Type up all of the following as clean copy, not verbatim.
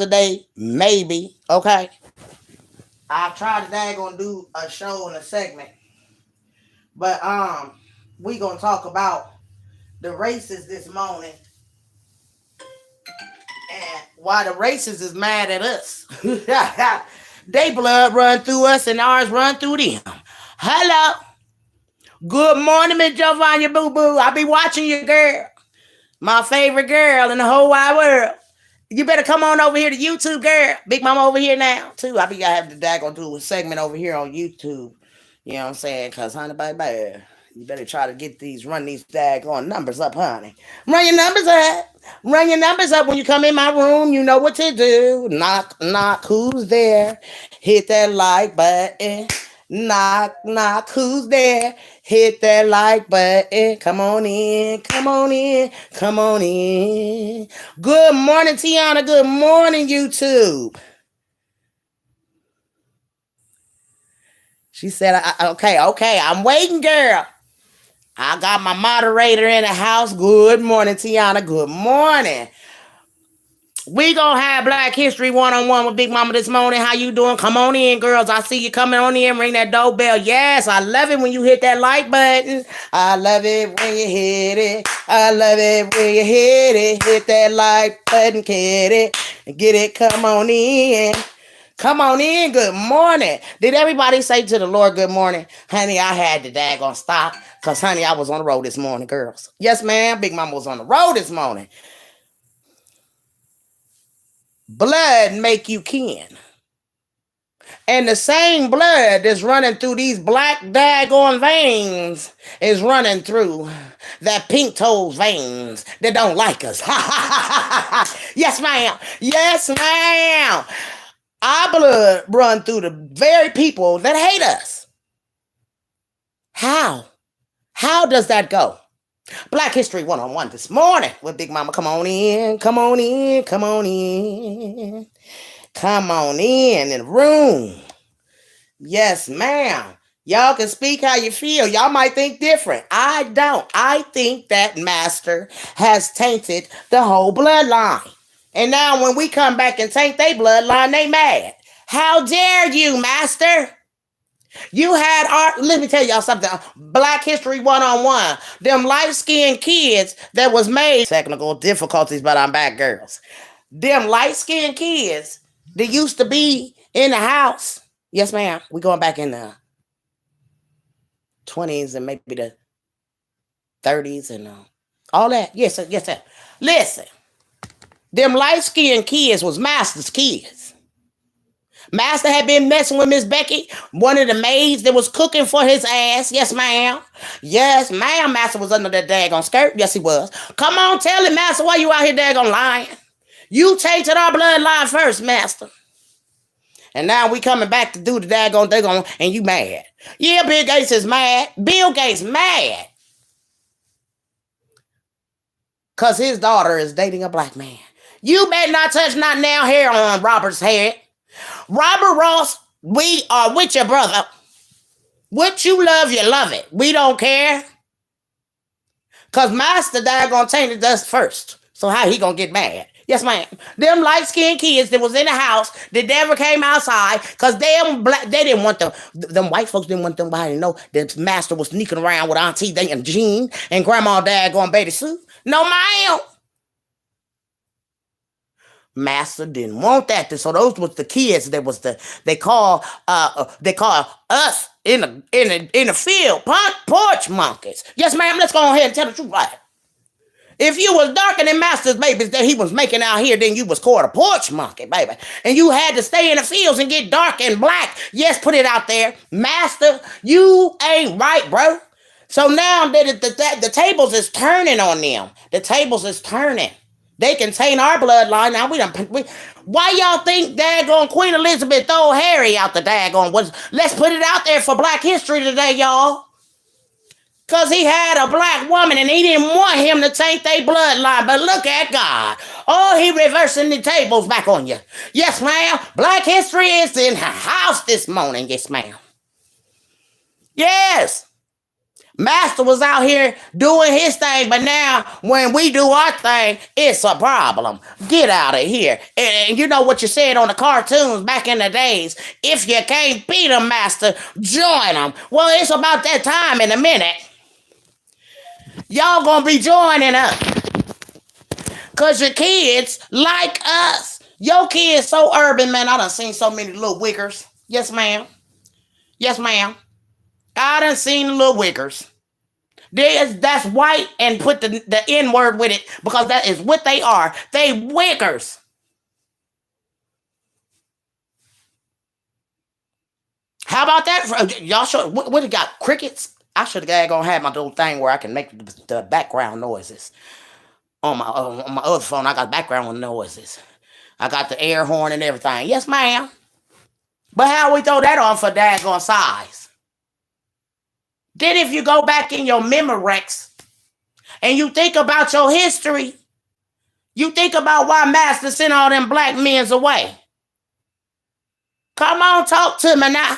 a day, maybe. Okay. I tried today gonna do a show and a segment, but we gonna talk about the racists this morning and why the racists is mad at us. They blood run through us and ours run through them. Hello. Good morning, Miss Giovanni Boo Boo. I be watching you, girl. My favorite girl in the whole wide world. You better come on over here to YouTube, girl. Big Mama over here now, too. I have the daggone do a segment over here on YouTube. You know what I'm saying? Because, honey, baby, you better try to run these daggone numbers up, honey. Run your numbers up. Run your numbers up when you come in my room. You know what to do. Knock, knock, who's there? Hit that like button. Knock, knock, who's there? Hit that like button. Come on in, come on in, come on in. Good morning, Tiana. Good morning, YouTube. She said, okay, I'm waiting, girl. I got my moderator in the house. Good morning, Tiana. Good morning. We gonna have Black History one-on-one with Big Mama this morning. How you doing? Come on in, girls. I see you coming on in. Ring that doorbell. Yes, I love it when you hit that like button. I love it when you hit it. I love it when you hit it. Hit that like button, get it. Get it. Come on in. Come on in. Good morning. Did everybody say to the Lord good morning? Honey, I had the daggone stop. Because, honey, I was on the road this morning, girls. Yes, ma'am. Big Mama was on the road this morning. Blood make you kin. And the same blood that's running through these black daggone veins is running through that pink toes veins that don't like us. Yes, ma'am. Yes, ma'am. Our blood run through the very people that hate us. How? How does that go? Black History one-on-one this morning with Big Mama. Come on in, come on in, come on in. Come on in the room. Yes, ma'am. Y'all can speak how you feel. Y'all might think different. I don't. I think that master has tainted the whole bloodline. And now when we come back and taint their bloodline, they mad. How dare you, master? You had let me tell y'all something. Black History one-on-one. Them light-skinned kids that was made. Technical difficulties, but I'm back, girls. Them light-skinned kids that used to be in the house. Yes, ma'am. We going back in the 20s and maybe the 30s and all that. Yes, sir. Yes, sir. Listen. Them light-skinned kids was master's kids. Master had been messing with Miss Becky, one of the maids that was cooking for his ass. Yes, ma'am. Yes, ma'am. Master was under that daggone skirt. Yes, he was. Come on, tell him, Master, why you out here daggone lying? You tainted our bloodline first, Master. And now we coming back to do the daggone thing and you mad. Yeah, Bill Gates is mad. Bill Gates mad. Because his daughter is dating a black man. You better not touch not now hair on Robert's head. Robert Ross, we are with your brother. What you love it. We don't care. Because Master daggone tainted us first. So how he gonna get mad? Yes, ma'am. Them light-skinned kids that was in the house that never came outside because they didn't want them white folks didn't want them to know that Master was sneaking around with Auntie Day and Jean and Grandma daggone Betty Sue. No, ma'am. Master didn't want that. So those was the kids that was they call us in the field porch monkeys. Yes, ma'am. Let's go ahead and tell the truth, right? If you was darker than Master's babies that he was making out here, then you was called a porch monkey, baby. And you had to stay in the fields and get dark and black. Yes, put it out there. Master, you ain't right, bro. So now the tables is turning on them. The tables is turning. They can taint our bloodline. Now why y'all think daggone Queen Elizabeth throw Harry out the daggone? Let's put it out there for Black History today, y'all. Because he had a black woman and he didn't want him to taint their bloodline. But look at God. Oh, he reversing the tables back on you. Yes, ma'am. Black History is in her house this morning. Yes, ma'am. Yes. Master was out here doing his thing, but now when we do our thing, it's a problem. Get out of here. And you know what you said on the cartoons back in the days? If you can't beat them, Master, join them. Well, it's about that time in a minute. Y'all gonna be joining us. Cause your kids like us. Your kids so urban, man. I done seen so many little wickers. Yes, ma'am. Yes, ma'am. I done seen the little wickers. That's white and put the N word with it because that is what they are. They wickers. How about that? Y'all should what it got? Crickets? I should have gonna have my little thing where I can make the background noises. On my other phone, I got background noises. I got the air horn and everything. Yes, ma'am. But how we throw that on for daggone size? Then if you go back in your Memorex and you think about your history, you think about why Master sent all them black men's away. Come on, talk to me now.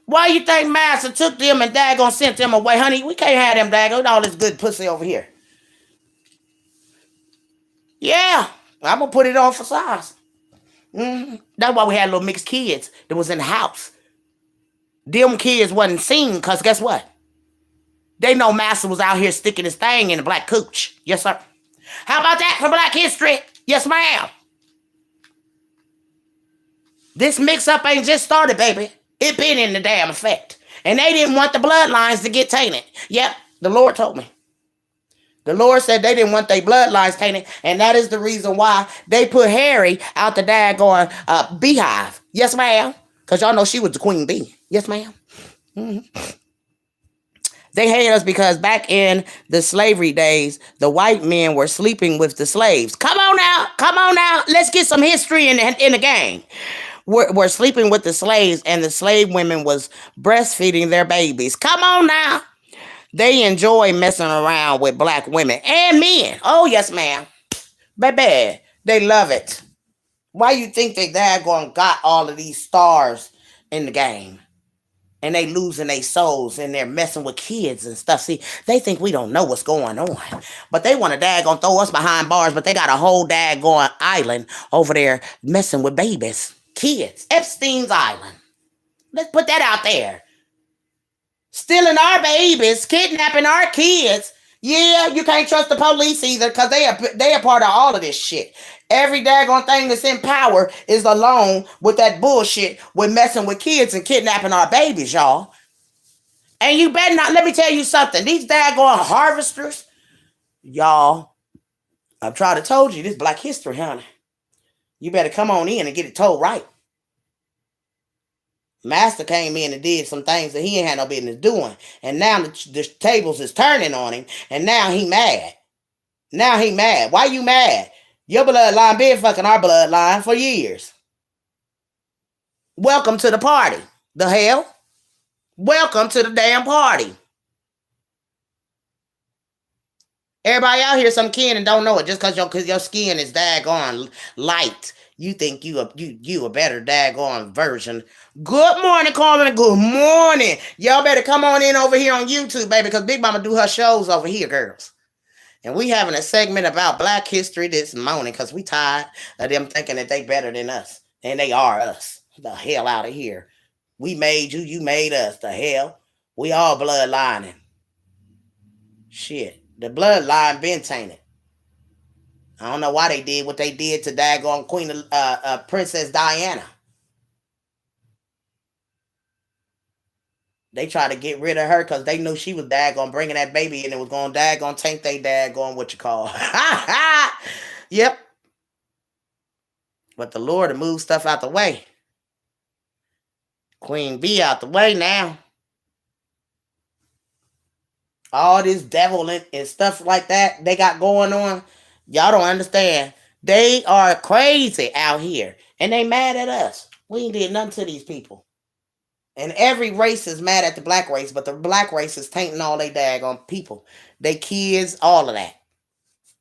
Why you think Master took them and daggone sent them away? Honey, we can't have them daggone all this good pussy over here. Yeah, I'm going to put it on for size. That's why we had little mixed kids that was in the house. Them kids wasn't seen because guess what? They know Master was out here sticking his thing in the black cooch. Yes, sir. How about that for Black History? Yes, ma'am. This mix-up ain't just started, baby. It been in the damn effect. And they didn't want the bloodlines to get tainted. Yep, the Lord told me. The Lord said they didn't want their bloodlines tainted, and that is the reason why they put Harry out the daggone beehive. Yes, ma'am. Because y'all know she was the queen bee. Yes, ma'am. Mm-hmm. They hate us because back in the slavery days, the white men were sleeping with the slaves. Come on now. Let's get some history in the game. We're sleeping with the slaves, and the slave women was breastfeeding their babies. Come on now. They enjoy messing around with black women and men. Oh, yes, ma'am. Baby, they love it. Why you think they daggone got all of these stars in the game? And they losing their souls and they're messing with kids and stuff. See, they think we don't know what's going on. But they want to daggone throw us behind bars, but they got a whole daggone island over there messing with babies. Kids. Epstein's Island. Let's put that out there. Stealing our babies, kidnapping our kids. Yeah, you can't trust the police either because they are part of all of this shit. Every daggone thing that's in power is alone with that bullshit with messing with kids and kidnapping our babies, y'all. And you better not, let me tell you something. These daggone harvesters, y'all, I've tried to told you this Black History, honey. You better come on in and get it told right. Master came in and did some things that he ain't had no business doing. And now the tables is turning on him. And now he mad. Why you mad? Your bloodline been fucking our bloodline for years. Welcome to the party. The hell? Welcome to the damn party. Everybody out here some kin and don't know it just because your skin is daggone light. You think you a better daggone version. Good morning, Carmen. Good morning. Y'all better come on in over here on YouTube, baby, because Bigmama do her shows over here, girls. And we having a segment about Black history this morning because we tired of them thinking that they better than us. And they are us. The hell out of here. We made you, you made us. The hell. We all bloodlining. Shit. The bloodline been tainted. I don't know why they did what they did to daggone Queen Princess Diana. They tried to get rid of her because they knew she was daggone bringing that baby and it was going to daggone taint they daggone what you call. Yep. But the Lord will move stuff out the way. Queen Bee out the way now. All this devil and stuff like that they got going on. Y'all don't understand. They are crazy out here. And they mad at us. We ain't did nothing to these people. And every race is mad at the black race, but the black race is tainting all they daggone people. They kids, all of that.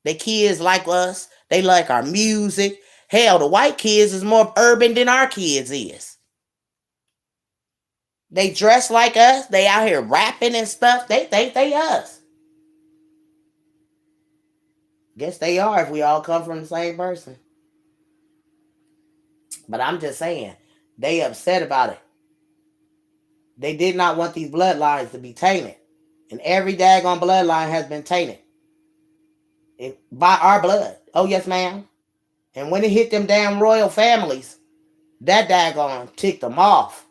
They kids like us. They like our music. Hell, the white kids is more urban than our kids is. They dress like us. They out here rapping and stuff. They think they us. Guess they are if we all come from the same person. But I'm just saying, they upset about it. They did not want these bloodlines to be tainted. And every daggone bloodline has been tainted by our blood. Oh, yes, ma'am. And when it hit them damn royal families, that daggone ticked them off.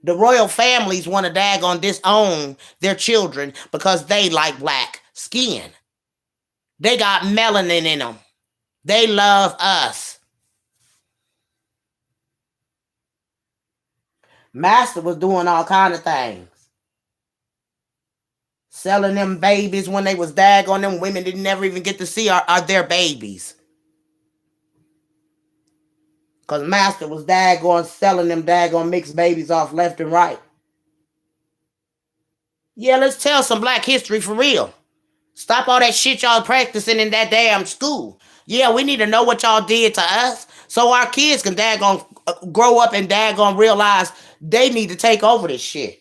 The royal families want to daggone disown their children because they like black skin. They got melanin in them. They love us. Master was doing all kind of things. Selling them babies when they was daggone them women didn't never even get to see their babies. Because Master was daggone selling them daggone mixed babies off left and right. Yeah, let's tell some black history for real. Stop all that shit y'all practicing in that damn school. Yeah, we need to know what y'all did to us so our kids can daggone grow up and daggone realize they need to take over this shit.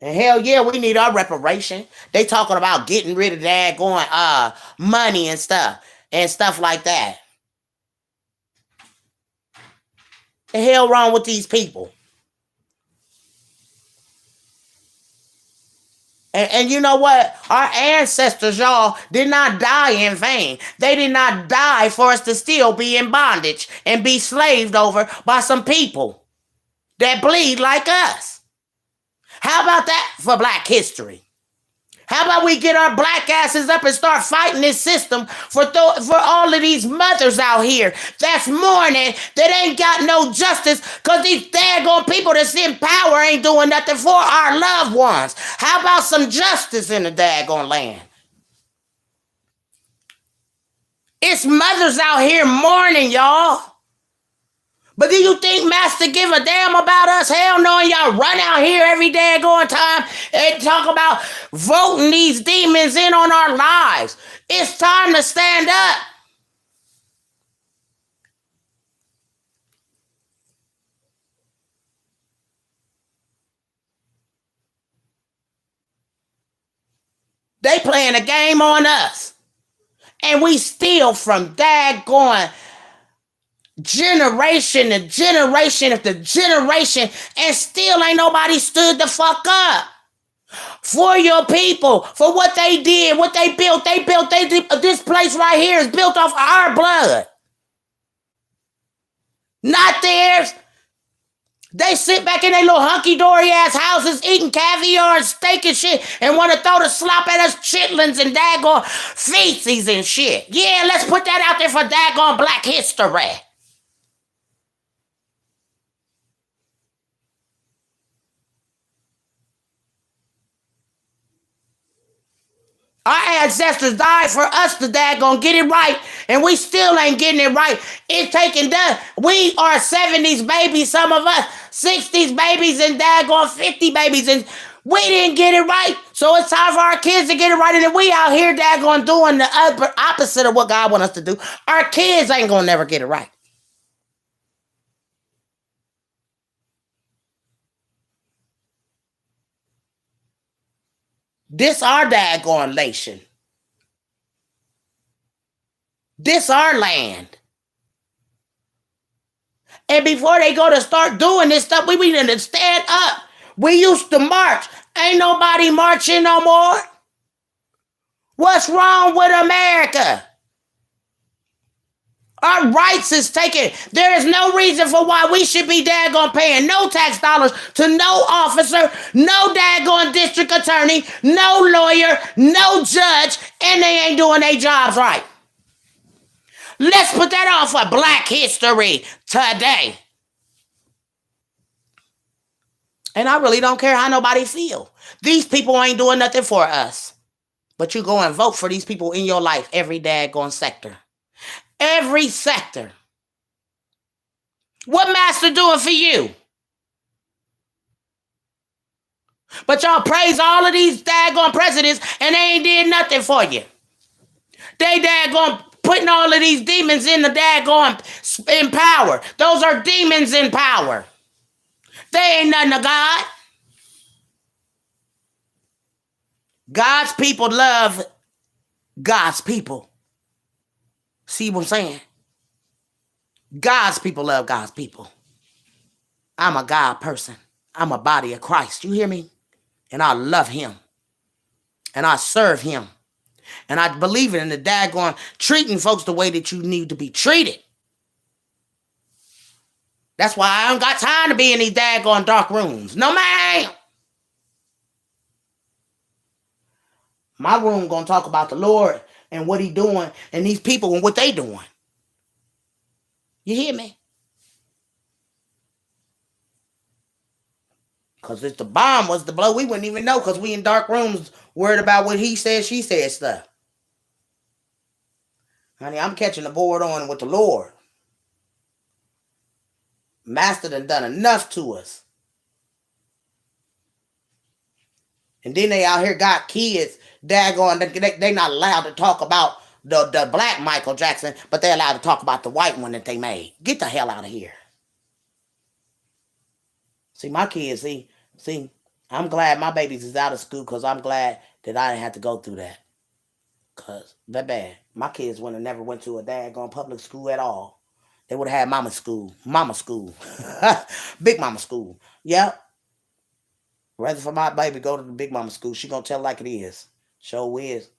And hell yeah, we need our reparation. They talking about getting rid of daggone money and stuff like that. The hell wrong with these people? And you know what? Our ancestors, y'all, did not die in vain. They did not die for us to still be in bondage and be slaved over by some people that bleed like us. How about that for black history? How about we get our black asses up and start fighting this system for all of these mothers out here that's mourning that ain't got no justice because these daggone people that's in power ain't doing nothing for our loved ones. How about some justice in the daggone land? It's mothers out here mourning, y'all. But do you think Master give a damn about us? Hell no, y'all run out here every daggone time and talk about voting these demons in on our lives. It's time to stand up. They playing a game on us. And we steal from daggone generation to generation after generation, and still ain't nobody stood the fuck up for your people, for what they did, what they built. This place right here is built off our blood, not theirs. They sit back in their little hunky-dory ass houses eating caviar and steak and shit and want to throw the slop at us chitlins and daggone feces and shit. Yeah, let's put that out there for daggone black history. Our ancestors died for us to daggone get it right, and we still ain't getting it right. It's taking done. We are 70s babies, some of us, 60s babies, and daggone 50 babies, and we didn't get it right. So it's time for our kids to get it right, and then we out here daggone doing the opposite of what God wants us to do. Our kids ain't gonna never get it right. This our daggone nation. This our land. And before they go to start doing this stuff, we need to stand up. We used to march. Ain't nobody marching no more. What's wrong with America? Our rights is taken. There is no reason for why we should be daggone paying no tax dollars to no officer, no daggone district attorney, no lawyer, no judge, and they ain't doing their jobs right. Let's put that on for Black History today. And I really don't care how nobody feel. These people ain't doing nothing for us. But you go and vote for these people in your life every daggone sector. Every sector. What Master doing for you? But y'all praise all of these daggone presidents and they ain't did nothing for you. They daggone putting all of these demons in the daggone in power. Those are demons in power. They ain't nothing to God. God's people love God's people. See what I'm saying? God's people love God's people. I'm a God person. I'm a body of Christ. You hear me? And I love him. And I serve him. And I believe in the daggone treating folks the way that you need to be treated. That's why I don't got time to be in these daggone dark rooms. No, ma'am. My room gonna talk about the Lord and what he doing and these people and what they doing. You hear me? Because if the bomb was to blow, we wouldn't even know because we in dark rooms worried about what he said, she said stuff. Honey, I'm catching the board on with the Lord. Master done enough to us. And then they out here got kids, daggone, they not allowed to talk about the black Michael Jackson, but they allowed to talk about the white one that they made. Get the hell out of here. See, my kids, see, I'm glad my babies is out of school because I'm glad that I didn't have to go through that. Because, baby, my kids would have never went to a daggone public school at all. They would have had mama school, Bigmama school. Yep. Rather for my baby go to the Bigmama school, she gonna tell it like it is. Show is.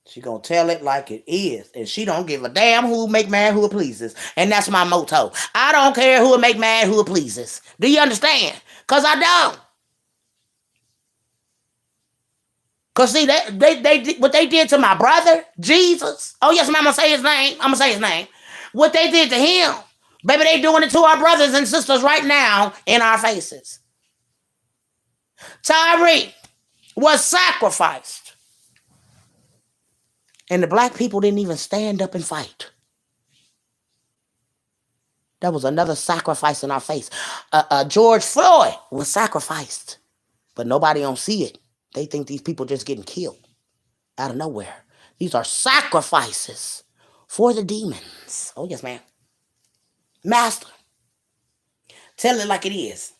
She gonna tell it like it is. And she don't give a damn who make mad, who it pleases. And that's my motto. I don't care who it make mad, who it pleases. Do you understand? Because I don't. Because see, they what they did to my brother, Jesus. Oh, yes, ma'am, I'm going to say his name. I'm going to say his name. What they did to him. Baby, they doing it to our brothers and sisters right now in our faces. Tyree was sacrificed. And the black people didn't even stand up and fight. That was another sacrifice in our face. George Floyd was sacrificed. But nobody don't see it. They think these people just getting killed out of nowhere. These are sacrifices for the demons. Oh, yes, ma'am. Master, tell it like it is.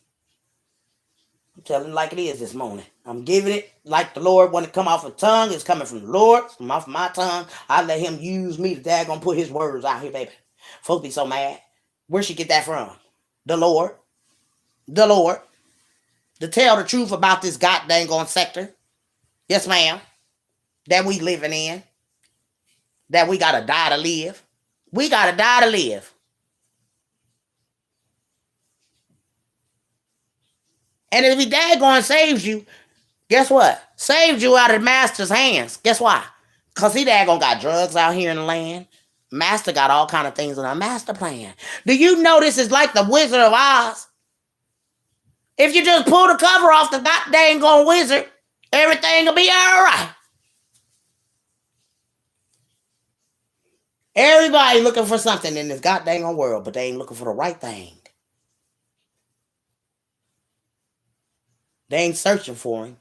I'm telling it like it is this morning. I'm giving it like the Lord want to come off a tongue. It's coming from the Lord. It's come off my tongue. I let him use me to daggone put his words out here, baby. Folks be so mad. Where'd she get that from? The Lord. The Lord. To tell the truth about this goddamn sector. Yes, ma'am. That we living in. That we gotta die to live. We gotta die to live. And if he daggone saves you, guess what? Saved you out of the master's hands. Guess why? Because he daggone got drugs out here in the land. Master got all kind of things in a master plan. Do you know this is like the Wizard of Oz? If you just pull the cover off the goddamn wizard, everything will be all right. Everybody looking for something in this goddamn world, but they ain't looking for the right thing. They ain't searching for him.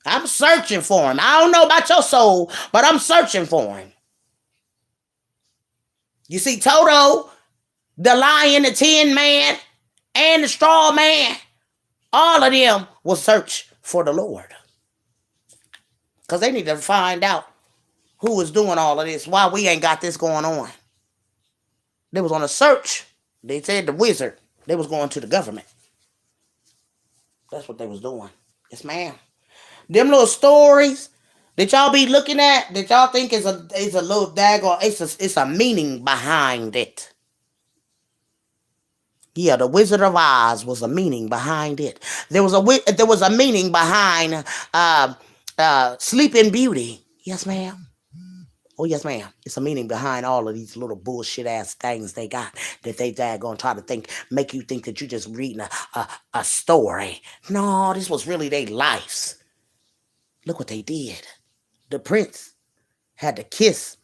I'm searching for him. I don't know about your soul, but I'm searching for him. You see, Toto, the lion, the tin man, and the straw man, all of them will search for the Lord. Because they need to find out who is doing all of this, why we ain't got this going on. They was on a search. They said the wizard. They was going to the government. That's what they was doing. Yes, ma'am. Them little stories that y'all be looking at, that y'all think is a little daggone, it's a meaning behind it. Yeah, the Wizard of Oz was a meaning behind it. There was a meaning behind Sleeping Beauty. Yes, ma'am. Oh, yes, ma'am. It's a meaning behind all of these little bullshit ass things they got that they daggone try to make you think that you just reading a story. No, this was really their lives. Look what they did. The prince had to kiss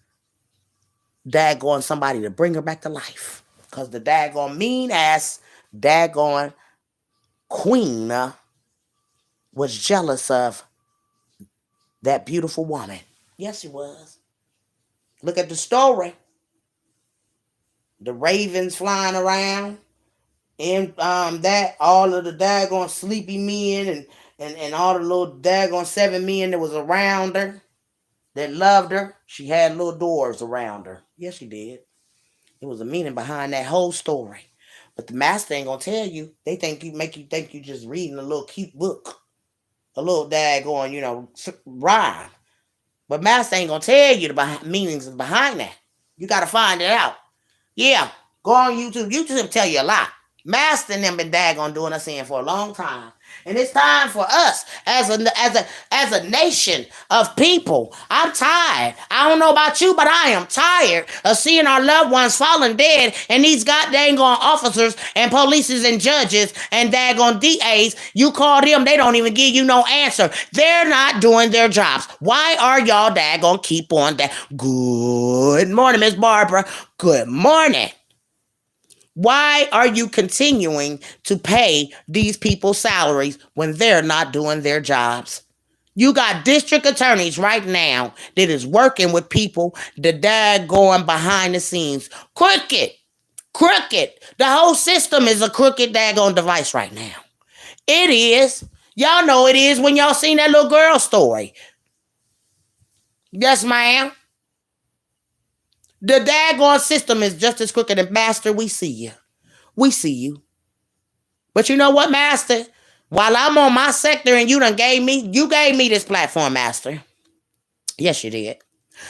daggone somebody to bring her back to life. Because the daggone mean ass daggone queen was jealous of that beautiful woman. Yes, she was. Look at the story. The ravens flying around. And that all of the daggone sleepy men and all the little daggone 7 men that was around her that loved her. She had little doors around her. Yes, she did. It was a meaning behind that whole story. But the master ain't gonna tell you. They think you make you think you just reading a little cute book, a little daggone, rhyme. But master ain't gonna tell you the meanings behind that. You gotta find it out. Yeah, go on YouTube. YouTube will tell you a lot. Master and them been daggone doing us in for a long time. And it's time for us as a nation of people. I'm tired. I don't know about you, but I am tired of seeing our loved ones falling dead and these goddamn officers and polices and judges and daggone DAs. You call them, they don't even give you no answer. They're not doing their jobs. Why are y'all daggone keep on that? Good morning, Miss Barbara. Good morning. Why are you continuing to pay these people salaries when they're not doing their jobs? You got district attorneys right now that is working with people that going behind the scenes. Crooked. The whole system is a crooked daggone device right now. It is. Y'all know it is when y'all seen that little girl story. Yes, ma'am. The daggone system is just as crooked. And master, we see you. We see you. But you know what, master? While I'm on my sector and you gave me this platform, master. Yes, you did.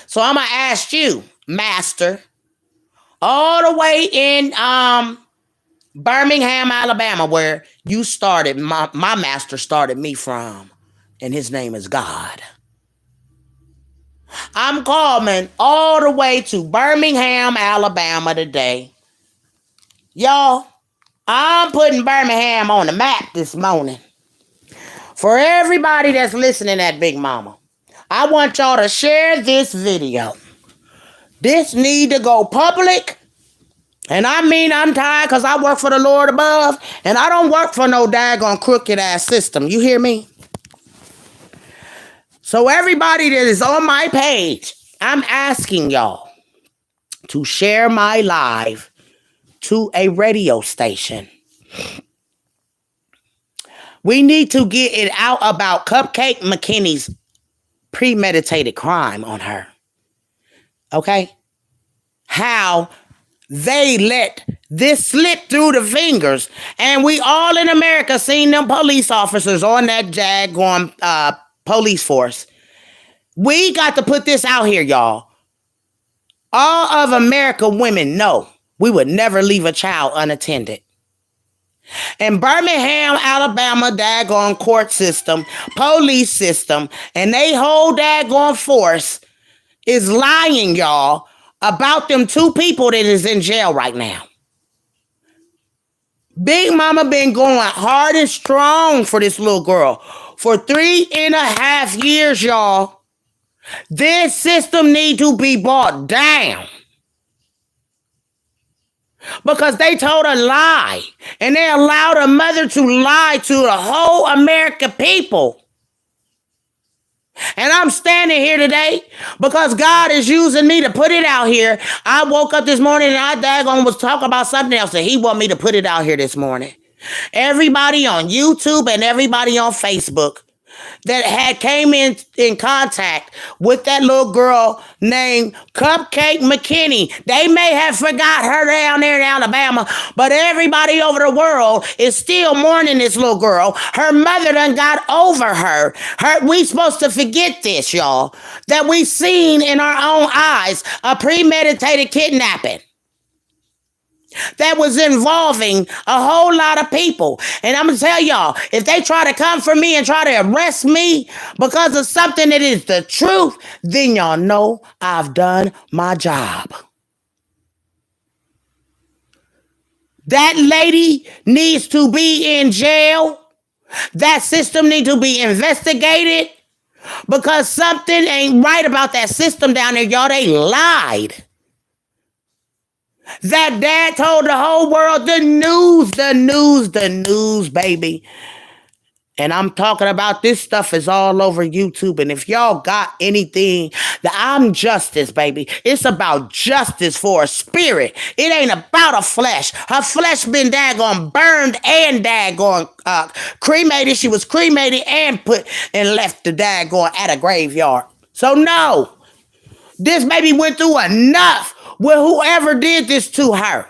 So I'm going to ask you, master, all the way in Birmingham, Alabama, where you started, my master started me from, and his name is God. I'm coming all the way to Birmingham, Alabama today. Y'all, I'm putting Birmingham on the map this morning. For everybody that's listening at Bigmama, I want y'all to share this video. This need to go public. And I mean, I'm tired because I work for the Lord above. And I don't work for no daggone crooked ass system. You hear me? So everybody that is on my page, I'm asking y'all to share my live to a radio station. We need to get it out about Cupcake McKinney's premeditated crime on her. Okay? How they let this slip through the fingers, and we all in America seen them police officers on that daggone police force. We got to put this out here, y'all. All of America women know we would never leave a child unattended. And Birmingham, Alabama, daggone court system, police system, and they whole daggone force is lying, y'all, about them 2 people that is in jail right now. Bigmama been going hard and strong for this little girl for 3.5 years, y'all. This system need to be brought down. Because they told a lie. And they allowed a mother to lie to the whole American people. And I'm standing here today because God is using me to put it out here. I woke up this morning and I daggone was talking about something else and he want me to put it out here this morning. Everybody on YouTube and everybody on Facebook that had came in contact with that little girl named Cupcake McKinney. They may have forgot her down there in Alabama, but everybody over the world is still mourning this little girl. Her mother done got over her. We supposed to forget this, y'all, that we seen in our own eyes a premeditated kidnapping that was involving a whole lot of people. And I'm going to tell y'all, if they try to come for me and try to arrest me because of something that is the truth, then y'all know I've done my job. That lady needs to be in jail. That system needs to be investigated because something ain't right about that system down there, y'all. They lied. That dad told the whole world the news, baby. And I'm talking about this stuff is all over YouTube. And if y'all got anything, that I'm justice, baby. It's about justice for a spirit. It ain't about a flesh. Her flesh been daggone burned and daggone cremated. She was cremated and put and left the daggone at a graveyard. So no, this baby went through enough with whoever did this to her.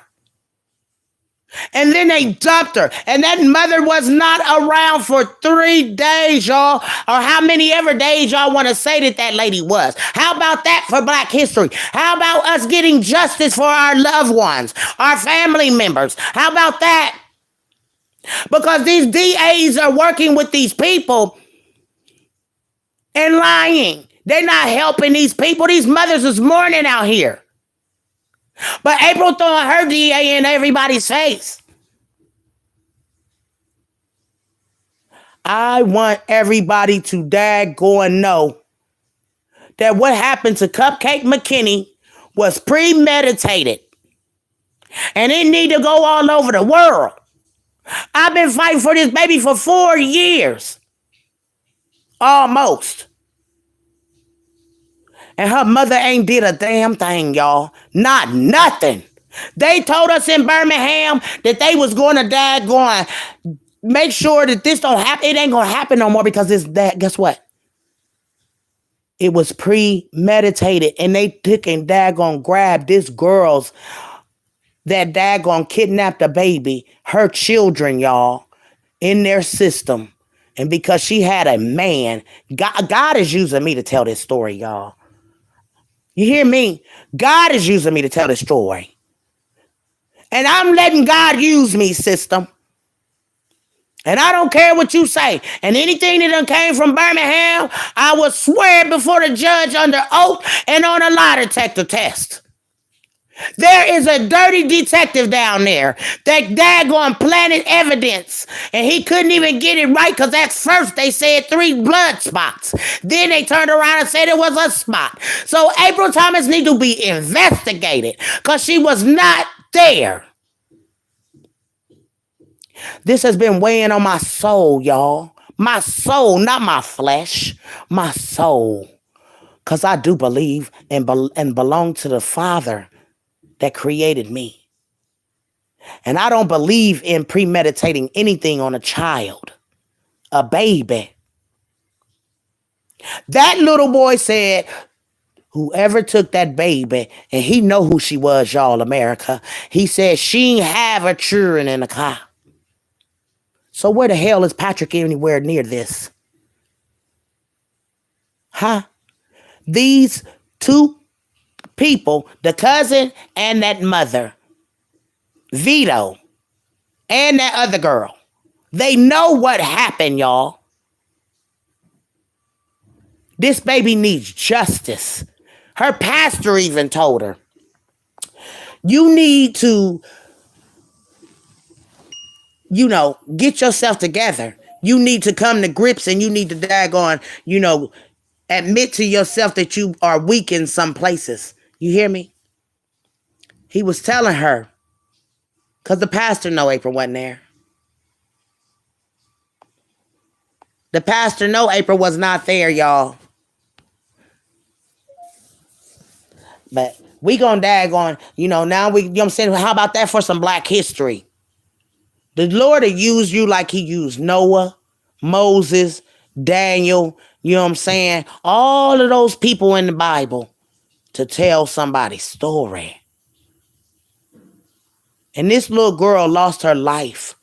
And then they dumped her. And that mother was not around for 3 days, y'all. Or how many ever days y'all want to say that that lady was. How about that for Black history? How about us getting justice for our loved ones, our family members? How about that? Because these DAs are working with these people and lying. They're not helping these people. These mothers is mourning out here. But April throwing her DA in everybody's face. I want everybody to daggone know that what happened to Cupcake McKinney was premeditated. And it need to go all over the world. I've been fighting for this baby for 4 years. Almost. And her mother ain't did a damn thing, y'all. Not nothing. They told us in Birmingham that they was going to daggone make sure that this don't happen. It ain't gonna happen no more because it's that. Guess what? It was premeditated, and they took and daggone grabbed this girl's that daggone kidnapped the baby, her children, y'all, in their system, and because she had a man, God is using me to tell this story, y'all. You hear me? God is using me to tell this story, and I'm letting God use me, system. And I don't care what you say. And anything that done came from Birmingham, I will swear before the judge under oath and on a lie detector test. There is a dirty detective down there that daggone planted evidence. And he couldn't even get it right because at first they said 3 blood spots. Then they turned around and said it was a spot. So April Thomas need to be investigated because she was not there. This has been weighing on my soul, y'all. My soul, not my flesh. My soul. Because I do believe and belong to the Father that created me. And I don't believe in premeditating anything on a child, a baby. That little boy said, whoever took that baby, and he know who she was, y'all, America. He said she ain't have her children in the car. So where the hell is Patrick anywhere near this? Huh? These 2 people, the cousin and that mother, Vito, and that other girl, they know what happened, y'all. This baby needs justice. Her pastor even told her, you need to, get yourself together. You need to come to grips and you need to daggone, admit to yourself that you are weak in some places. You hear me? He was telling her, because the pastor know April wasn't there. The pastor know April was not there, y'all. But we gonna daggone, now we, I'm saying, how about that for some Black history? The Lord will use you like he used Noah, Moses, Daniel, you know what I'm saying? All of those people in the Bible to tell somebody's story. And this little girl lost her life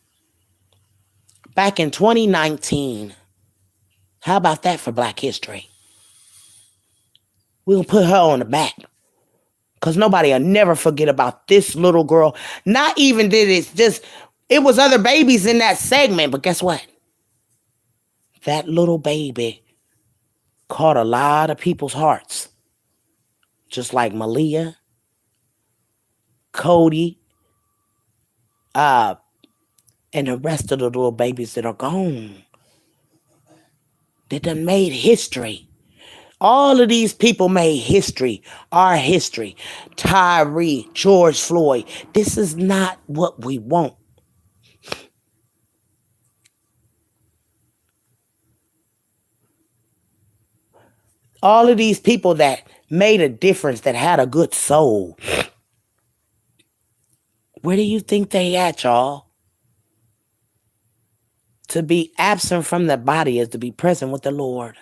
back in 2019. How about that for Black history? We're going to put her on the back. Because nobody will never forget about this little girl. Not even did it was other babies in that segment. But guess what? That little baby caught a lot of people's hearts. Just like Malia, Cody, and the rest of the little babies that are gone. That done made history. All of these people made history, our history. Tyree, George Floyd. This is not what we want. All of these people that made a difference, that had a good soul, where do you think they at, y'all? To be absent from the body is to be present with the Lord.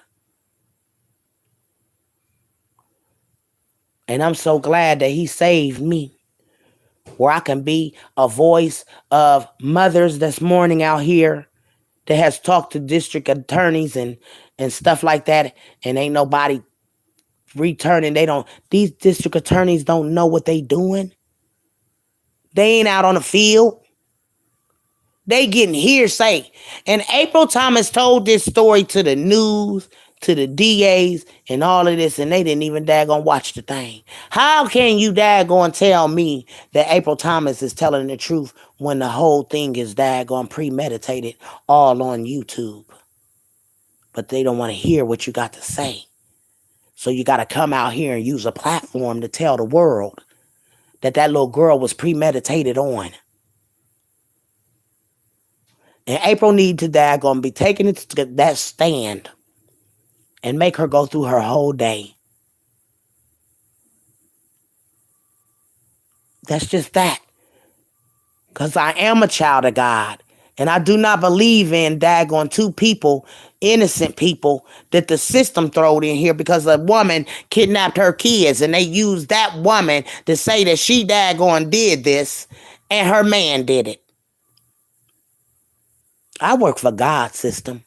And I'm so glad that he saved me, where I can be a voice of mothers this morning out here that has talked to district attorneys and stuff like that, and ain't nobody returning. These district attorneys don't know what they doing. They ain't out on the field. They getting hearsay. And April Thomas told this story to the news, to the DAs, and all of this, and they didn't even daggone watch the thing. How can you daggone tell me that April Thomas is telling the truth when the whole thing is daggone premeditated all on YouTube? But they don't want to hear what you got to say. So you got to come out here and use a platform to tell the world that that little girl was premeditated on. And April need to daggone be taking it to that stand and make her go through her whole day. That's just that. Because I am a child of God. And I do not believe in daggone two people, innocent people, that the system throwed in here because a woman kidnapped her kids. And they used that woman to say that she daggone did this and her man did it. I work for God's system.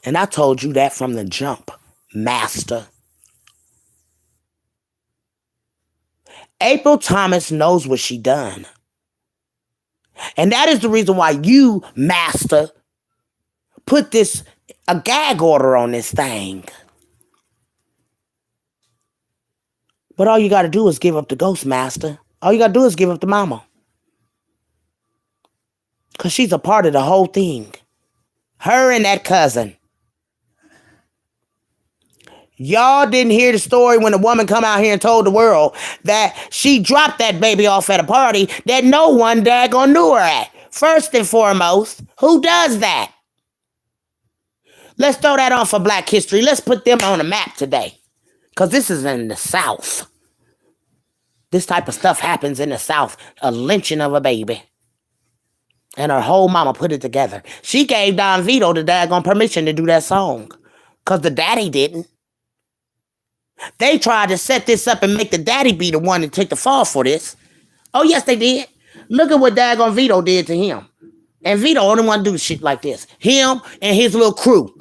And I told you that from the jump, master. April Thomas knows what she done. And that is the reason why you, master, put a gag order on this thing. But all you got to do is give up the ghost, master. All you got to do is give up the mama. Because she's a part of the whole thing. Her and that cousin. Y'all didn't hear the story when a woman come out here and told the world that she dropped that baby off at a party that no one daggone knew her at. First and foremost, who does that? Let's throw that on for Black History. Let's put them on the map today. Because this is in the South. This type of stuff happens in the South. A lynching of a baby. And her whole mama put it together. She gave Don Vito the daggone permission to do that song. Because the daddy didn't. They tried to set this up and make the daddy be the one to take the fall for this. Oh, yes, they did. Look at what daggone Vito did to him. And Vito only want to do shit like this. Him and his little crew.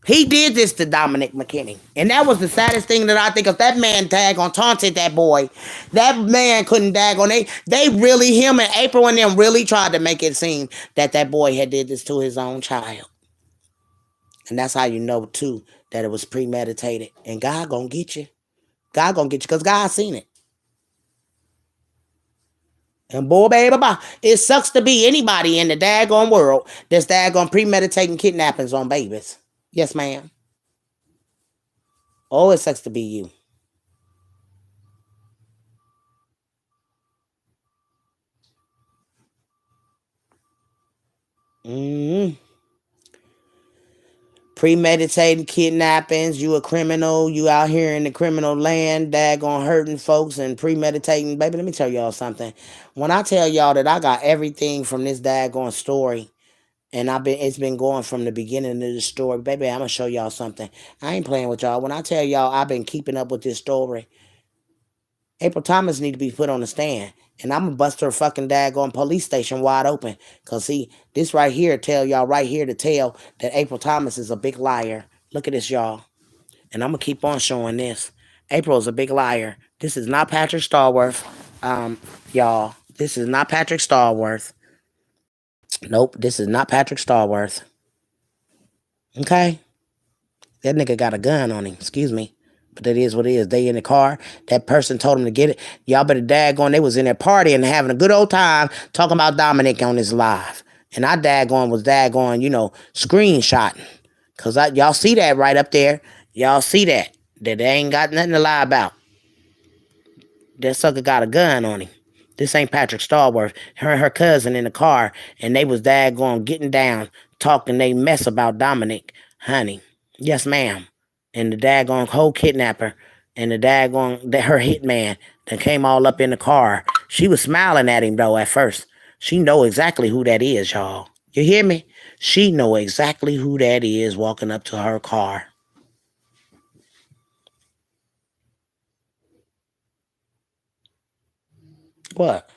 He did this to Dominic McKinney. And that was the saddest thing that I think of. That man daggone taunted that boy. That man couldn't daggone. They really, him and April and them really tried to make it seem that that boy had did this to his own child. And that's how you know, too, that it was premeditated. And God gonna get you. God gonna get you because God seen it. And boy, baby, bye. It sucks to be anybody in the daggone world that's daggone premeditating kidnappings on babies. Yes, ma'am. Oh, it sucks to be you. Mm-hmm. Premeditated kidnappings. You a criminal. You out here in the criminal land, daggone hurting folks and premeditating. Baby, let me tell y'all something. When I tell y'all that I got everything from this daggone story, and it's been going from the beginning of the story, baby, I'm gonna show y'all something. I ain't playing with y'all. When I tell y'all I've been keeping up with this story, April Thomas need to be put on the stand. And I'm gonna bust her fucking daggone police station wide open. Cause see, this right here tell y'all right here to tell that April Thomas is a big liar. Look at this, y'all. And I'm gonna keep on showing this. April is a big liar. This is not Patrick Starworth. Y'all. This is not Patrick Starworth. Nope, this is not Patrick Starworth. Okay? That nigga got a gun on him. Excuse me. But that is what it is. They in the car. That person told him to get it. Y'all better daggone. They was in there partying and having a good old time talking about Dominic on his live. And I daggone was daggone, screenshotting. Because y'all see that right up there. Y'all see that. That they ain't got nothing to lie about. That sucker got a gun on him. This ain't Patrick Starworth. Her and her cousin in the car. And they was daggone getting down. Talking they mess about Dominic. Honey. Yes, ma'am. and the daggone whole kidnapper and the daggone her hitman that came all up in the car. She was smiling at him though at first. She know exactly who that is, y'all. You hear me? She know exactly who that is walking up to her car. What?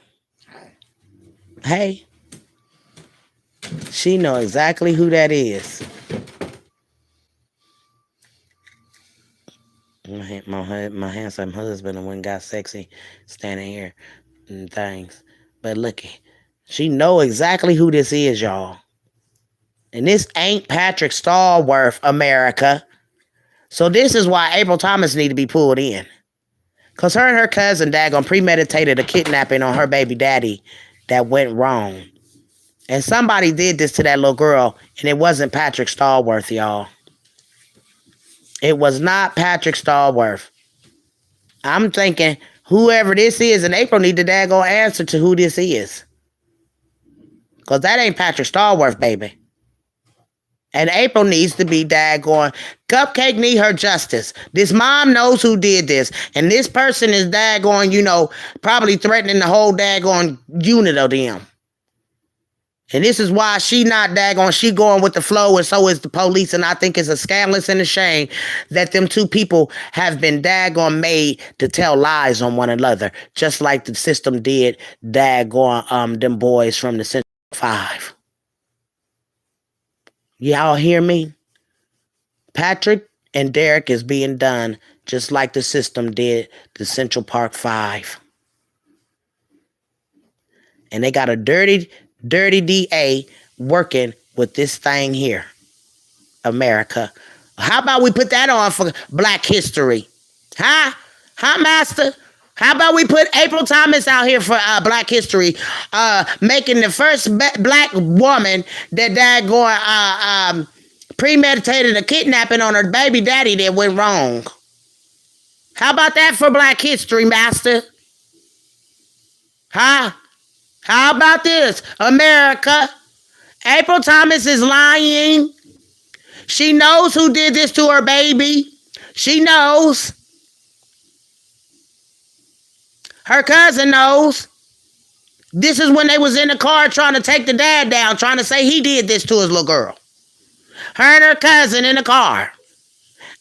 Hey, she know exactly who that is. My handsome husband and when got sexy standing here and things. But looky, she know exactly who this is, y'all. And this ain't Patrick Stallworth, America. So this is why April Thomas need to be pulled in. Because her and her cousin, daggone, premeditated a kidnapping on her baby daddy that went wrong. And somebody did this to that little girl, and it wasn't Patrick Stallworth, y'all. It was not Patrick Stallworth. I'm thinking whoever this is, and April need to daggone answer to who this is. Because that ain't Patrick Stallworth, baby. And April needs to be daggone. Cupcake need her justice. This mom knows who did this. And this person is daggone, probably threatening the whole daggone unit of them. And this is why she not daggone, she going with the flow, and so is the police. And I think it's a scandalous and a shame that them two people have been daggone made to tell lies on one another, just like the system did daggone them boys from the Central 5. Y'all hear me? Patrick and Derek is being done just like the system did the Central Park 5. And they got a dirty DA working with this thing here, America. How about we put that on for Black History? Huh? Huh, Master? How about we put April Thomas out here for Black History, making the first black woman that going premeditated a kidnapping on her baby daddy that went wrong. How about that for Black History, Master? Huh? How about this, America? April Thomas is lying. She knows who did this to her baby. She knows. Her cousin knows. This is when they was in the car trying to take the dad down, trying to say he did this to his little girl. Her and her cousin in the car.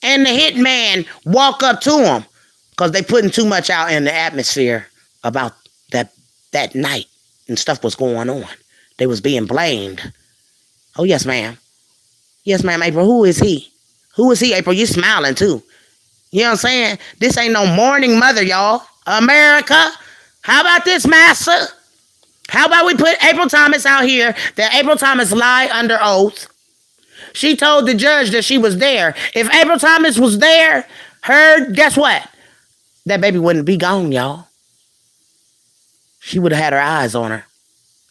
And the hitman walk up to him because they putting too much out in the atmosphere about that night and stuff was going on. They was being blamed. Oh, yes, ma'am. Yes, ma'am, April. Who is he? Who is he, April? You smiling, too. You know what I'm saying? This ain't no mourning mother, y'all. America. How about this, Master? How about we put April Thomas out here, that April Thomas lied under oath. She told the judge that she was there. If April Thomas was there, guess what? That baby wouldn't be gone, y'all. She would have had her eyes on her.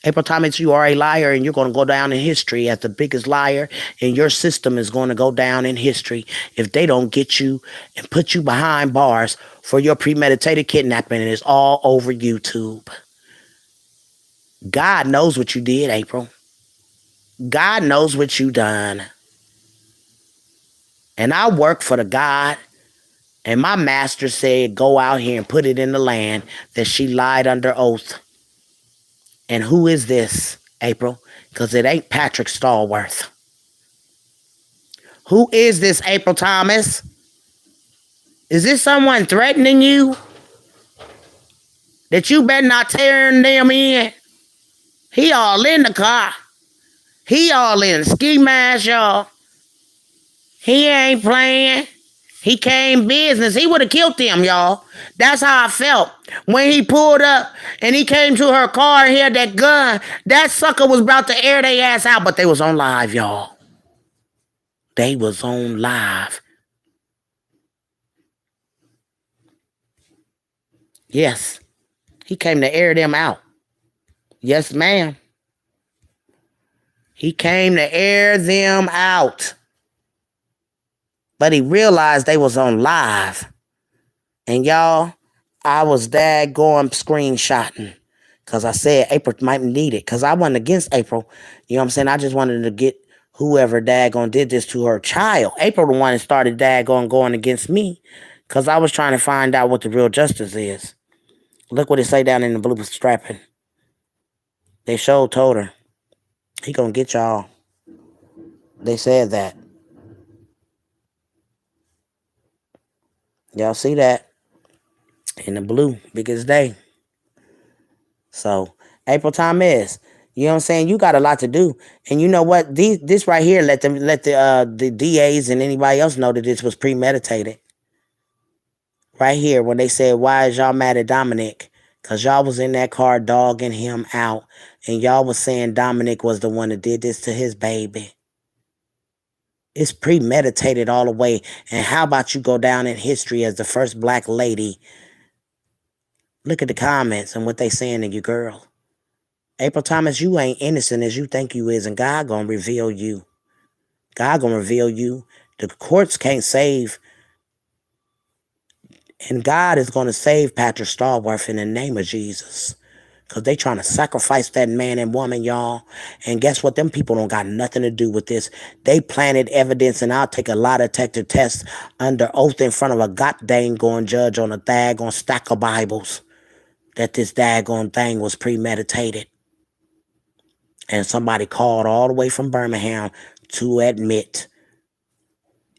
April Thomas, you are a liar, and you're going to go down in history as the biggest liar, and your system is going to go down in history if they don't get you and put you behind bars for your premeditated kidnapping, and it's all over YouTube. God knows what you did, April. God knows what you done. And I work for the God, and my master said, go out here and put it in the land that she lied under oath. And who is this, April? Because it ain't Patrick Stallworth. Who is this, April Thomas? Is this someone threatening you? That you better not tearing them in? He all in the car. He all in the ski mask, y'all. He ain't playing. He came business. He would have killed them, y'all. That's how I felt. When he pulled up and he came to her car and he had that gun, that sucker was about to air their ass out, but they was on live, y'all. They was on live. Yes. He came to air them out. Yes, ma'am. He came to air them out. But he realized they was on live. And y'all, I was daggone screenshotting. Because I said April might need it. Because I wasn't against April. You know what I'm saying? I just wanted to get whoever daggone did this to her child. April the one that started daggone going against me because I was trying to find out what the real justice is. Look what it say down in the blue strapping. They sure told her, he gonna get y'all. They said that. Y'all see that? In the blue, biggest day. So, April Thomas, you know what I'm saying? You got a lot to do. And you know what? This right here let the DAs and anybody else know that this was premeditated. Right here, when they said, why is y'all mad at Dominic? Because y'all was in that car dogging him out. And y'all was saying Dominic was the one that did this to his baby. It's premeditated all the way. And how about you go down in history as the first black lady? Look at the comments and what they saying to you, girl. April Thomas, you ain't innocent as you think you is, and God gonna reveal you. God gonna reveal you. The courts can't save, and God is gonna save Patrick Starworth in the name of Jesus. Because they trying to sacrifice that man and woman, y'all. And guess what? Them people don't got nothing to do with this. They planted evidence, and I'll take a lie detector test under oath in front of a goddamn going judge on a daggone stack of Bibles that this daggone thing was premeditated. And somebody called all the way from Birmingham to admit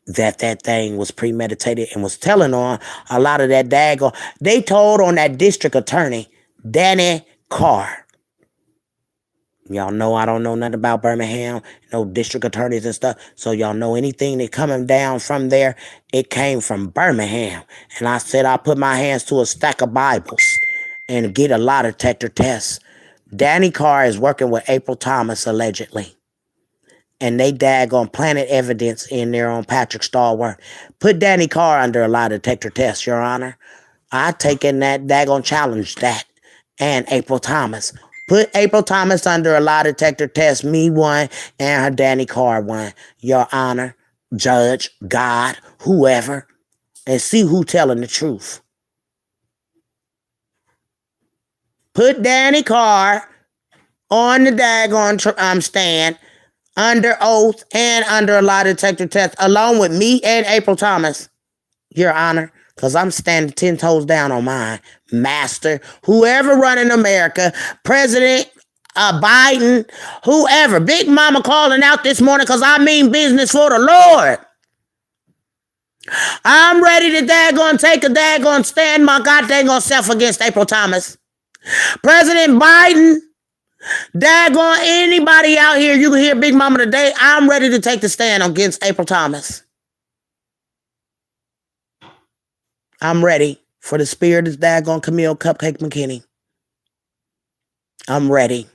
that that thing was premeditated and was telling on a lot of that daggone. They told on that district attorney, Danny Carr. Y'all know I don't know nothing about Birmingham, no district attorneys and stuff. So y'all know anything that coming down from there, it came from Birmingham. And I said I put my hands to a stack of Bibles and get a lie detector test. Danny Carr is working with April Thomas allegedly. And they daggone planted evidence in there on Patrick Starworth. Put Danny Carr under a lie detector test, Your Honor. I taken that daggone challenge that. And April Thomas. Put April Thomas under a lie detector test. Me one and her Danny Carr one. Your Honor, Judge, God, whoever. And see who telling the truth. Put Danny Carr on the daggone stand under oath and under a lie detector test, along with me and April Thomas, Your Honor, because I'm standing 10 toes down on mine. Master, whoever running America, President Biden, whoever. Bigmama calling out this morning because I mean business for the Lord. I'm ready to daggone take a daggone stand my goddamn self against April Thomas. President Biden, daggone anybody out here, you can hear Bigmama today. I'm ready to take the stand against April Thomas. I'm ready for the spirit of daggone Camille Cupcake McKinney. I'm ready.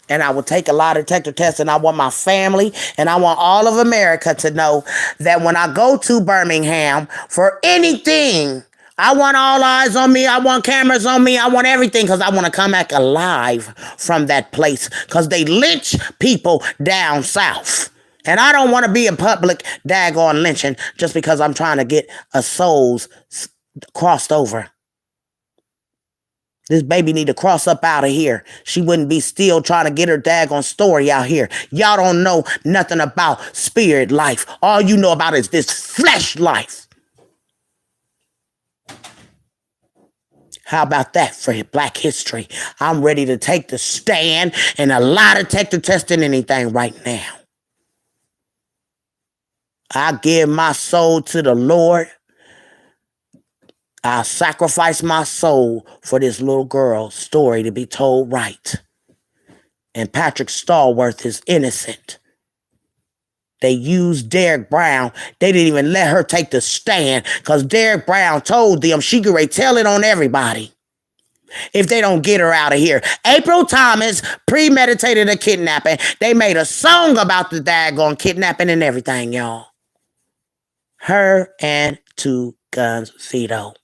And I will take a lie detector test, and I want my family and I want all of America to know that when I go to Birmingham for anything, I want all eyes on me. I want cameras on me. I want everything because I want to come back alive from that place because they lynch people down south. And I don't want to be a public daggone lynching just because I'm trying to get a souls crossed over. This baby need to cross up out of here. She wouldn't be still trying to get her daggone story out here. Y'all don't know nothing about spirit life. All you know about is this flesh life. How about that for Black history? I'm ready to take the stand and a lie detector testing anything right now. I give my soul to the Lord. I'll sacrifice my soul for this little girl's story to be told right. And Patrick Starworth is innocent. They used Derek Brown. They didn't even let her take the stand because Derek Brown told them she could tell it on everybody if they don't get her out of here. April Thomas premeditated a kidnapping. They made a song about the daggone kidnapping and everything, y'all. Her and Two Guns Vito.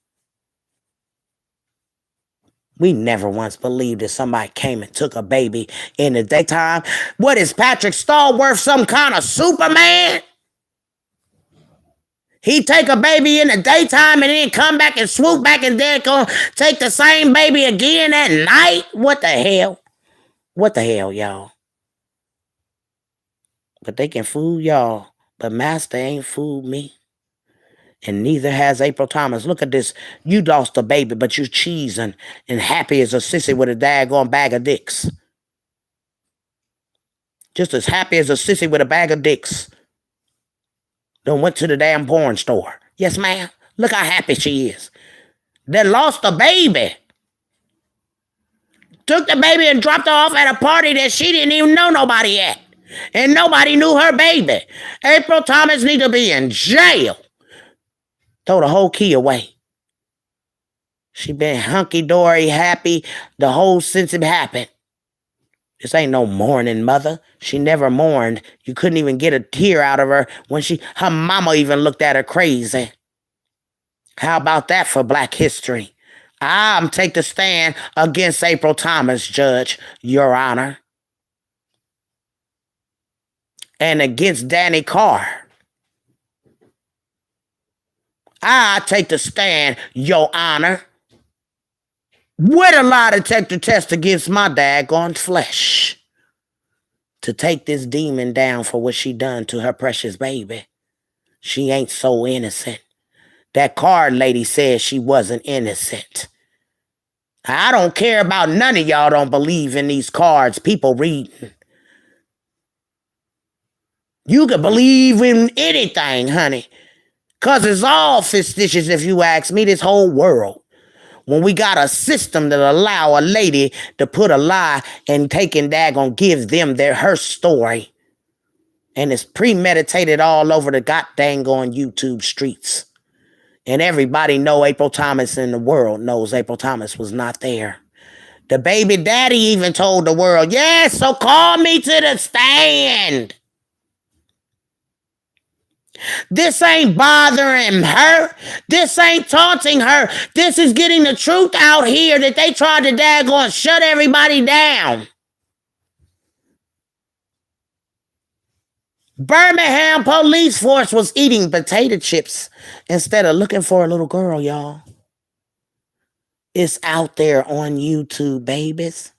We never once believed that somebody came and took a baby in the daytime. What is Patrick Starworth, some kind of Superman? He take a baby in the daytime and then come back and swoop back and then go take the same baby again at night? What the hell? What the hell, y'all? But they can fool y'all. But Master ain't fooled me. And neither has April Thomas. Look at this. You lost a baby, but you cheesing and happy as a sissy with a daggone bag of dicks. Just as happy as a sissy with a bag of dicks. Done went to the damn porn store. Yes, ma'am. Look how happy she is. They lost a baby. Took the baby and dropped her off at a party that she didn't even know nobody at. And nobody knew her baby. April Thomas need to be in jail. Throw the whole key away. She been hunky-dory, happy, the whole since it happened. This ain't no mourning mother. She never mourned. You couldn't even get a tear out of her when her mama even looked at her crazy. How about that for Black history? I'm take the stand against April Thomas, Judge, Your Honor. And against Danny Carr. I take the stand, Your Honor. With a lie detector test against my daggone flesh. To take this demon down for what she done to her precious baby. She ain't so innocent. That card lady said she wasn't innocent. I don't care about none of y'all don't believe in these cards people reading. You can believe in anything, honey. Because it's all fictitious if you ask me, this whole world. When we got a system that allow a lady to put a lie and taking daggone give them her story. And it's premeditated all over the goddamn on YouTube streets. And everybody know April Thomas in the world knows April Thomas was not there. The baby daddy even told the world, yes, so call me to the stand. This ain't bothering her. This ain't taunting her. This is getting the truth out here that they tried to daggone shut everybody down. Birmingham police force was eating potato chips instead of looking for a little girl, y'all. It's out there on YouTube, babies.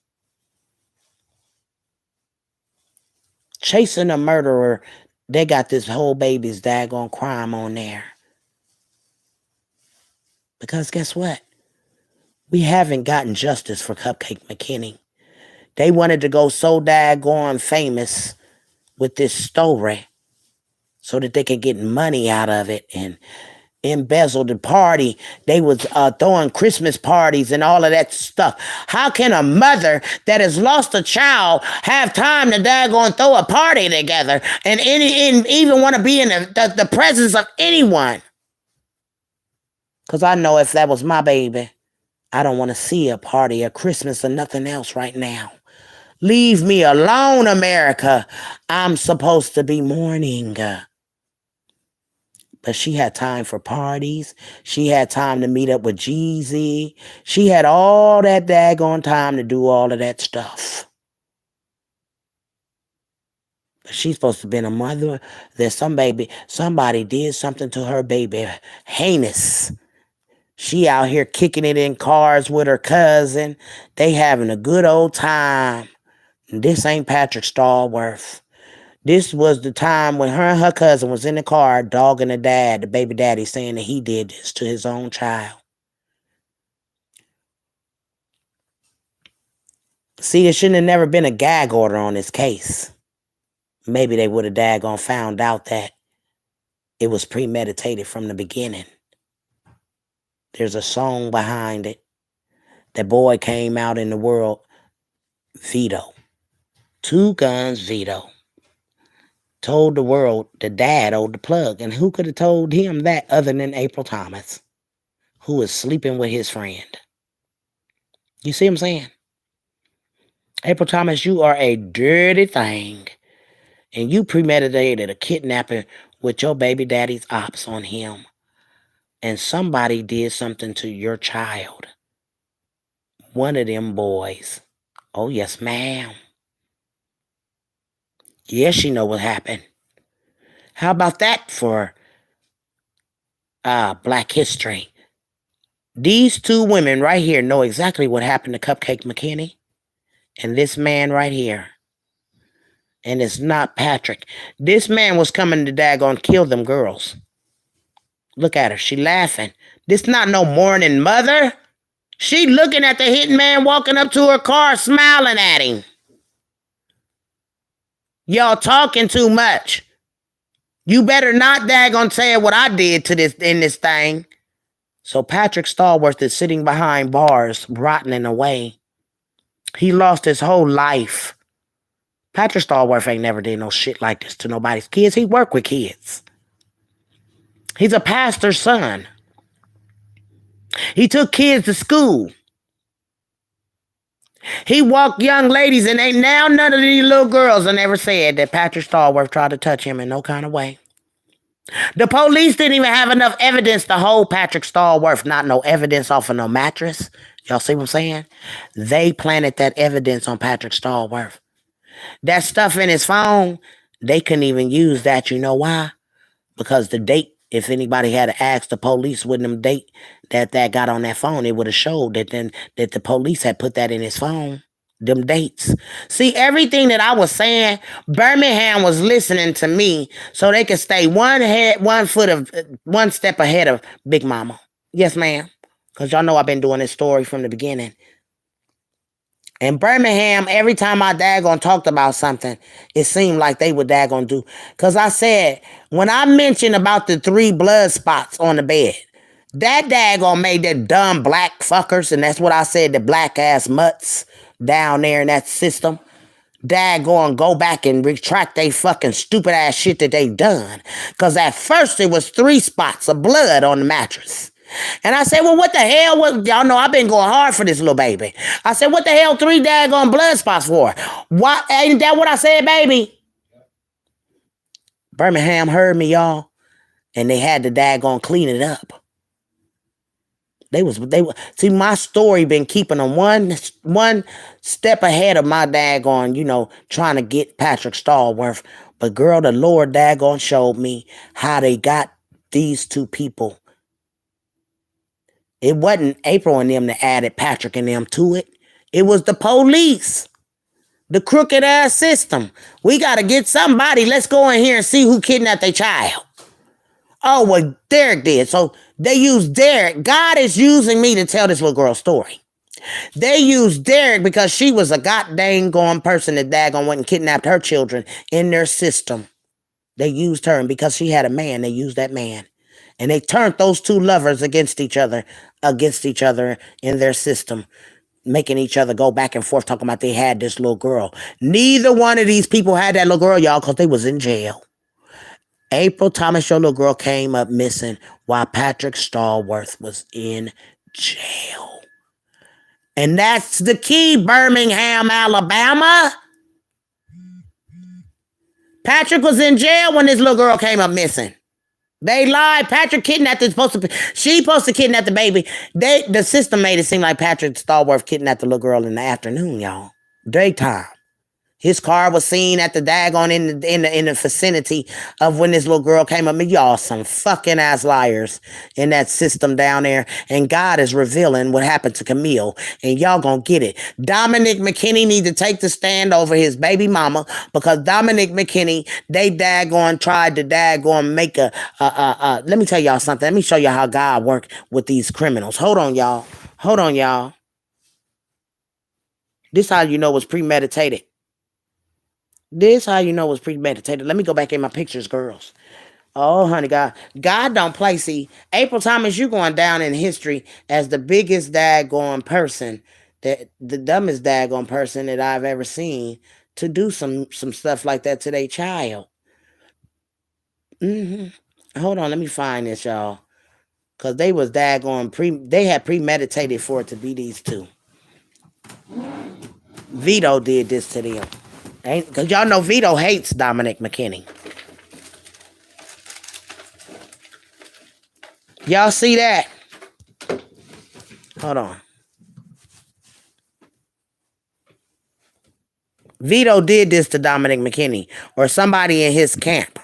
Chasing a murderer, they got this whole baby's daggone crime on there. Because guess what? We haven't gotten justice for Cupcake McKinney. They wanted to go so daggone famous with this story so that they could get money out of it and embezzle the party. They was throwing Christmas parties and all of that stuff. How can a mother that has lost a child have time to daggone throw a party together and even want to be in the presence of anyone? Because I know if that was my baby, I don't want to see a party, a Christmas, or nothing else right now. Leave me alone, America. I'm supposed to be mourning. But she had time for parties. She had time to meet up with Jeezy. She had all that daggone time to do all of that stuff. But she's supposed to have been a mother. There's somebody did something to her baby. Heinous. She out here kicking it in cars with her cousin. They having a good old time. This ain't Patrick Stallworth. This was the time when her and her cousin was in the car dogging the baby daddy, saying that he did this to his own child. See, there shouldn't have never been a gag order on this case. Maybe they would have daggone found out that it was premeditated from the beginning. There's a song behind it. That boy came out in the world, Vito. 2 Guns Vito. Told the world the dad owed the plug. And who could have told him that other than April Thomas, who was sleeping with his friend? You see what I'm saying? April Thomas, you are a dirty thing. And you premeditated a kidnapping with your baby daddy's ops on him. And somebody did something to your child. One of them boys. Oh, yes, ma'am. Yes, she know what happened. How about that for Black history? These 2 women right here know exactly what happened to Cupcake McKinney. And this man right here. And it's not Patrick. This man was coming to daggone kill them girls. Look at her. She laughing. This not no mourning mother. She looking at the hit man walking up to her car, smiling at him. Y'all talking too much. You better not daggone say what I did to this in this thing. So Patrick Stallworth is sitting behind bars, rotting away. He lost his whole life. Patrick Stallworth ain't never did no shit like this to nobody's kids. He worked with kids. He's a pastor's son. He took kids to school. He walked young ladies, and ain't now none of these little girls have ever said that Patrick Stallworth tried to touch him in no kind of way. The police didn't even have enough evidence to hold Patrick Stallworth. Not no evidence off of no mattress. Y'all see what I'm saying? They planted that evidence on Patrick Stallworth. That stuff in his phone, they couldn't even use that. You know why? Because the date, if anybody had asked the police when them date that got on that phone, it would have showed that the police had put that in his phone. Them dates. See, everything that I was saying, Birmingham was listening to me so they could stay one step ahead of Bigmama. Yes, ma'am. Because y'all know I've been doing this story from the beginning. And Birmingham, every time I daggone talked about something, it seemed like they would daggone do. Because I said, when I mentioned about the 3 blood spots on the bed, that daggone made that dumb black fuckers, and that's what I said, the black ass mutts down there in that system, daggone go back and retract they fucking stupid ass shit that they done. Because at first it was 3 spots of blood on the mattress. And I said, well, what the hell? Y'all know I've been going hard for this little baby. I said, what the hell 3 daggone blood spots for? Why ain't that what I said, baby? Birmingham heard me, y'all. And they had to daggone clean it up. They see, my story been keeping them one step ahead of my daggone, trying to get Patrick Stallworth. But girl, the Lord daggone showed me how they got these 2 people. It wasn't April and them that added Patrick and them to it. It was the police. The crooked ass system. We got to get somebody. Let's go in here and see who kidnapped their child. Oh, well, Derek did. So they used Derek. God is using me to tell this little girl's story. They used Derek because she was a goddamn gone person that daggone went and kidnapped her children in their system. They used her, and because she had a man, they used that man. And they turned those 2 lovers against each other in their system, making each other go back and forth, talking about they had this little girl. Neither one of these people had that little girl, y'all, because they was in jail. April Thomas, your little girl, came up missing while Patrick Stallworth was in jail. And that's the key, Birmingham, Alabama. Patrick was in jail when this little girl came up missing. They lied. Patrick kidnapped she supposed to kidnap the baby. The system made it seem like Patrick Stallworth kidnapped the little girl in the afternoon, y'all. Daytime. His car was seen at the daggone in the vicinity of when this little girl came up. Y'all some fucking ass liars in that system down there. And God is revealing what happened to Camille. And y'all gonna get it. Dominic McKinney need to take the stand over his baby mama, because Dominic McKinney, they daggone tried to daggone make let me tell y'all something. Let me show you how God worked with these criminals. Hold on, y'all. This how you know it's premeditated. This how you know it's premeditated. Let me go back in my pictures, girls. Oh, honey, God don't play. See, April Thomas, you going down in history as the biggest daggone person, the dumbest daggone person that I've ever seen to do some stuff like that to their child. Hold on, let me find this, y'all. Because they was daggone, they had premeditated for it to be these 2. Vito did this to them. Because y'all know Vito hates Dominic McKinney. Y'all see that? Hold on. Vito did this to Dominic McKinney or somebody in his camp.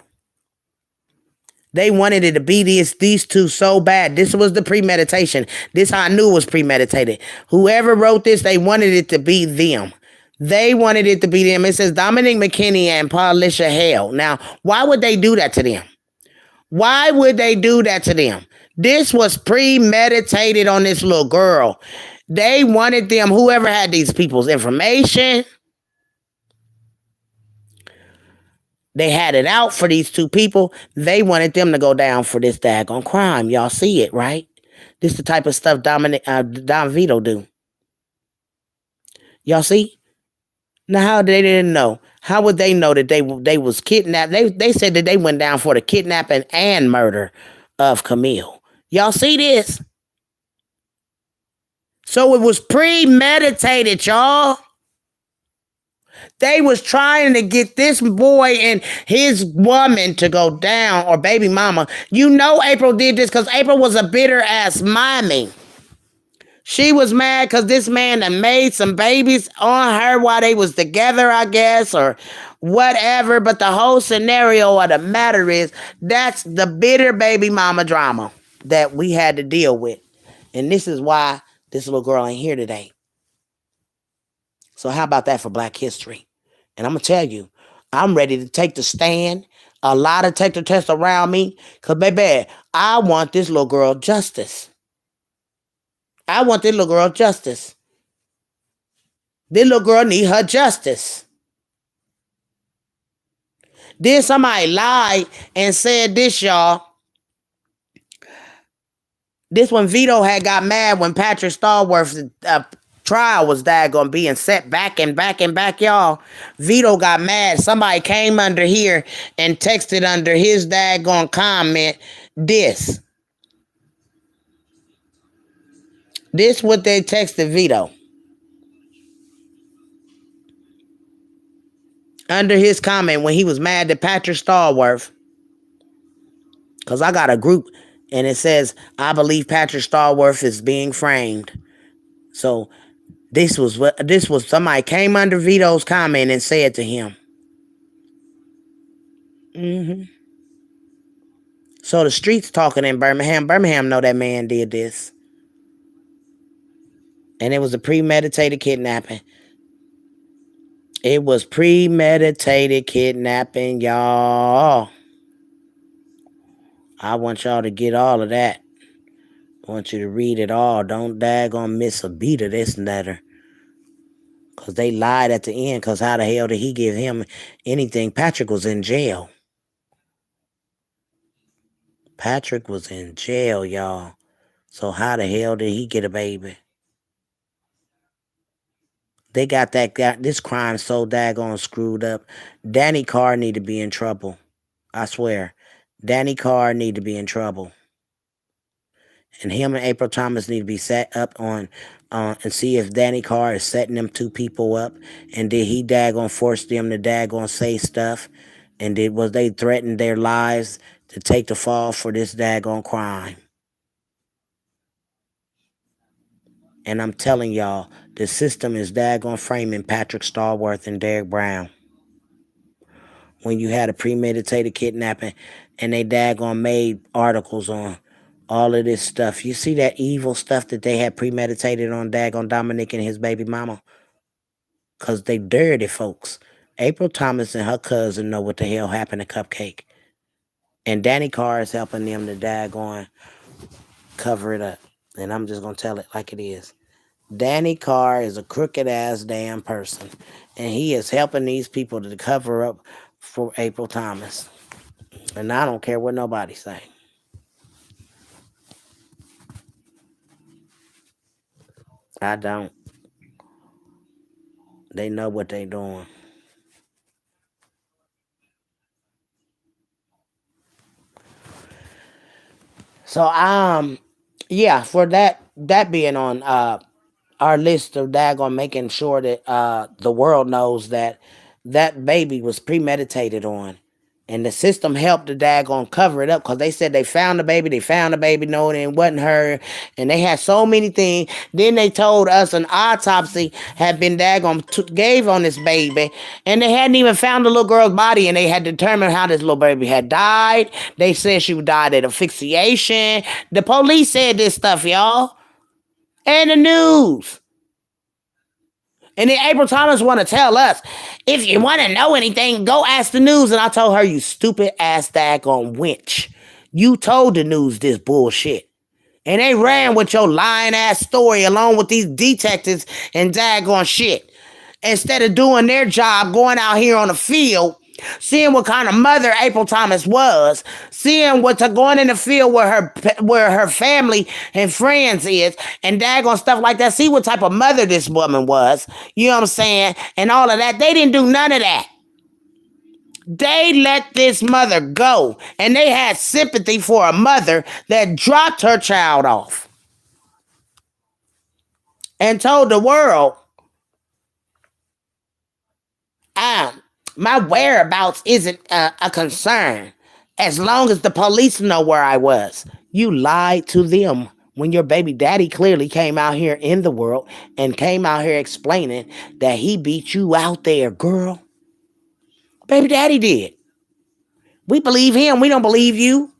They wanted it to be these 2 so bad. This was the premeditation. This how I knew it was premeditated. Whoever wrote this, they wanted it to be them. They wanted it to be them. It says Dominic McKinney and Patricia Hale. Now, why would they do that to them? Why would they do that to them? This was premeditated on this little girl. They wanted them, whoever had these people's information, they had it out for these two people. They wanted them to go down for this daggone crime. Y'all see it, right? This is the type of stuff Don Vito do. Y'all see? Now, how they didn't know? How would they know that they was kidnapped? They said that they went down for the kidnapping and murder of Camille. Y'all see this? So it was premeditated, y'all. They was trying to get this boy and his woman to go down, or baby mama. You know April did this because April was a bitter ass mommy. She was mad because this man that made some babies on her while they was together, I guess, or whatever. But the whole scenario of the matter is that's the bitter baby mama drama that we had to deal with. And this is why this little girl ain't here today. So how about that for Black History? And I'm going to tell you, I'm ready to take the stand. A lot of take the test around me. Because, baby, I want this little girl justice. I want this little girl justice. This little girl need her justice. Then somebody lied and said this, y'all. This one, Vito had got mad when Patrick Starworth's trial was daggone being set back and back and back, y'all. Vito got mad. Somebody came under here and texted under his daggone comment this. This what they texted Vito. Under his comment when he was mad at Patrick Starworth. Because I got a group and it says, I believe Patrick Starworth is being framed. So this was somebody came under Vito's comment and said to him. Mm-hmm. So the streets talking in Birmingham. Birmingham know that man did this. And it was a premeditated kidnapping. It was premeditated kidnapping, y'all. I want y'all to get all of that. I want you to read it all. Don't daggone miss a beat of this letter. Because they lied at the end. Because how the hell did he give him anything? Patrick was in jail. Patrick was in jail, y'all. So how the hell did he get a baby? They got this crime so daggone screwed up. Danny Carr need to be in trouble. I swear. Danny Carr need to be in trouble. And him and April Thomas need to be set up on and see if Danny Carr is setting them two people up. And did he daggone force them to daggone say stuff? And was they threaten their lives to take the fall for this daggone crime? And I'm telling y'all, the system is daggone framing Patrick Starworth and Derek Brown. When you had a premeditated kidnapping and they daggone made articles on all of this stuff. You see that evil stuff that they had premeditated on daggone Dominic and his baby mama? Because they dirty folks. April Thomas and her cousin know what the hell happened to Cupcake. And Danny Carr is helping them to daggone cover it up. And I'm just going to tell it like it is. Danny Carr is a crooked ass damn person. And he is helping these people to cover up for April Thomas. And I don't care what nobody say. I don't. They know what they doing. So yeah, for that being on our list of daggone making sure that the world knows that that baby was premeditated on. And the system helped the daggone cover it up because they said they found the baby, no, it wasn't her. And they had so many things. Then they told us an autopsy had been daggone gave on this baby. And they hadn't even found the little girl's body and they had determined how this little baby had died. They said she died of asphyxiation. The police said this stuff, y'all. And the news. And then April Thomas want to tell us, if you want to know anything, go ask the news. And I told her, you stupid ass daggone wench. You told the news this bullshit. And they ran with your lying ass story along with these detectives and daggone shit. Instead of doing their job, going out here on the field, seeing what kind of mother April Thomas was, seeing what's going in the field where her family and friends is, and daggone stuff like that. See what type of mother this woman was. You know what I'm saying? And all of that. They didn't do none of that. They let this mother go, and they had sympathy for a mother that dropped her child off and told the world, my whereabouts isn't a concern as long as the police know where I was. You lied to them when your baby daddy clearly came out here in the world and came out here explaining that he beat you out there, girl. Baby daddy did. We believe him. We don't believe you.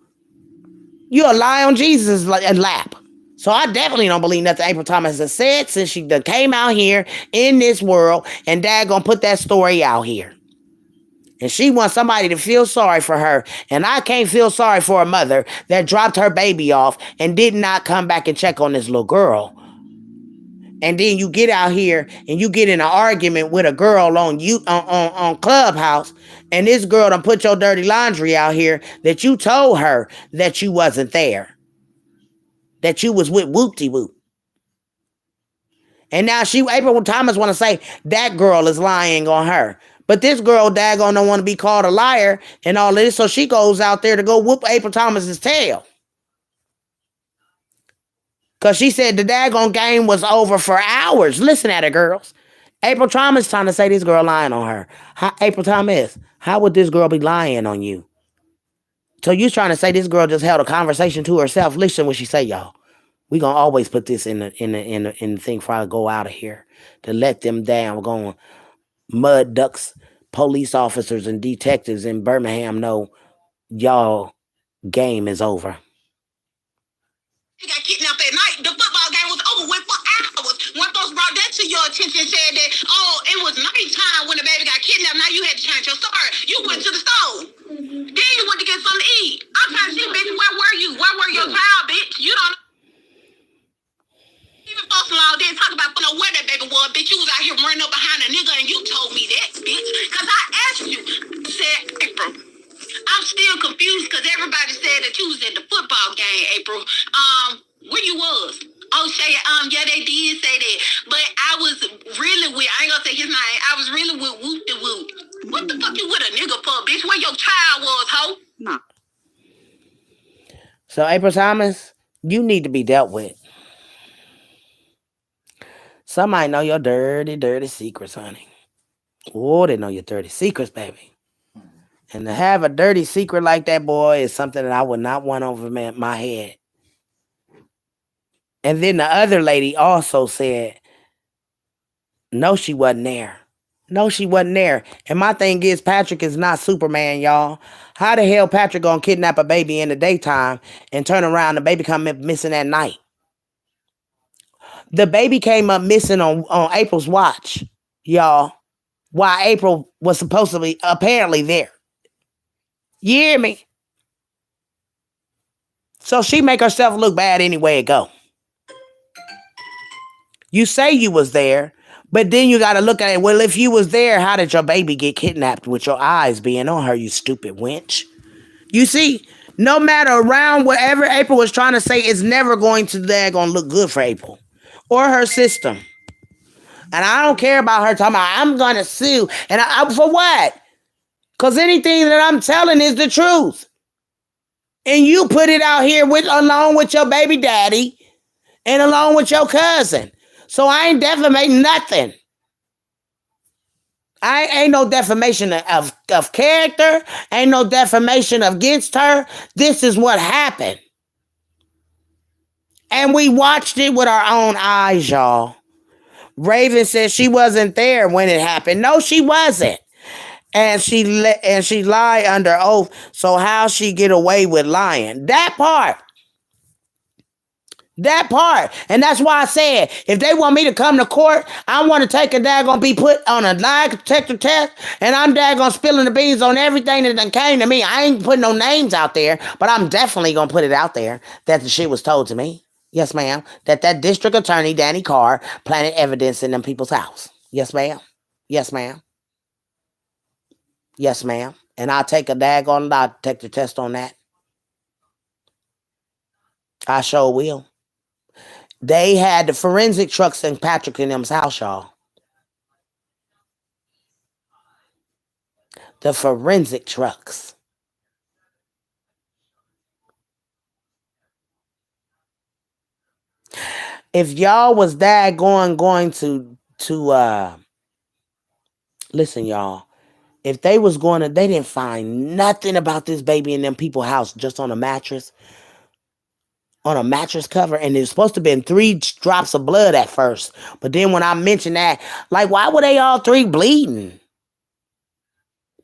You're a lie on Jesus' lap. So I definitely don't believe nothing April Thomas has said since she done came out here in this world and dad gonna put that story out here. And she wants somebody to feel sorry for her. And I can't feel sorry for a mother that dropped her baby off and did not come back and check on this little girl. And then you get out here and you get in an argument with a girl on Clubhouse, and this girl done put your dirty laundry out here that you told her that you wasn't there, that you was with Whoop-de-Whoop. And now April Thomas want to say that girl is lying on her. But this girl daggone don't want to be called a liar and all this, so she goes out there to go whoop April Thomas's tail. Because she said the daggone game was over for hours. Listen at her, girls. April Thomas trying to say this girl lying on her. April Thomas, how would this girl be lying on you? So you trying to say this girl just held a conversation to herself? Listen what she say, y'all. We gonna always put this in the thing before I go out of here to let them down. We're going mud ducks, police officers, and detectives in Birmingham know y'all game is over. He got kidnapped at night. The football game was over with for hours. When folks brought that to your attention, said that, oh, it was nighttime when the baby got kidnapped. Now you had to change your story. You went to the store. Then you went to get something to eat. I'm trying to see, bitch, where were you? Where were your child, bitch? You don't know. Even false law didn't talk about where that baby was, bitch. You was out here running up behind a nigga and you told me that, bitch. Because I asked you, said April. I'm still confused because everybody said that you was at the football game, April. Where you was? Oh, Shay, yeah, they did say that. But I was really with, I ain't gonna say his name, I was really with Whoop-de-Whoop. What the fuck you with a nigga for, bitch? Where your child was, ho? Nah. So, April Thomas, you need to be dealt with. Somebody know your dirty, dirty secrets, honey. Oh, they know your dirty secrets, baby. And to have a dirty secret like that, boy, is something that I would not want over my head. And then the other lady also said, no, she wasn't there. No, she wasn't there. And my thing is, Patrick is not Superman, y'all. How the hell Patrick gonna kidnap a baby in the daytime and turn around and the baby come missing at night? The baby came up missing on April's watch, y'all, while April was supposed to be apparently there. You hear me? So she make herself look bad anyway it go. You say you was there, but then you got to look at it. Well, if you was there, how did your baby get kidnapped with your eyes being on her, you stupid wench? You see, no matter around whatever April was trying to say, it's never going to look good for April or her system. And I don't care about her talking about, I'm going to sue. And for what? Because anything that I'm telling is the truth. And you put it out here along with your baby daddy and along with your cousin. So I ain't defamating nothing. I ain't no defamation of character. Ain't no defamation against her. This is what happened. And we watched it with our own eyes, y'all. Raven said she wasn't there when it happened. No, she wasn't. And she lied under oath. So how she get away with lying? That part. That part. And that's why I said, if they want me to come to court, I want to take a daggone be put on a lie detector test, and I'm daggone spilling the beans on everything that done came to me. I ain't putting no names out there, but I'm definitely going to put it out there that the shit was told to me. Yes, ma'am. That district attorney, Danny Carr, planted evidence in them people's house. Yes, ma'am. Yes, ma'am. Yes, ma'am. And I'll take a daggone lie detector test on that. I sure will. They had the forensic trucks in Patrick and them's house, y'all. The forensic trucks. If y'all was that going to listen, y'all. If they was going to, they didn't find nothing about this baby in them people's house, just on a mattress cover, and it was supposed to have been 3 drops of blood at first. But then when I mentioned that, like, why were they all 3 bleeding?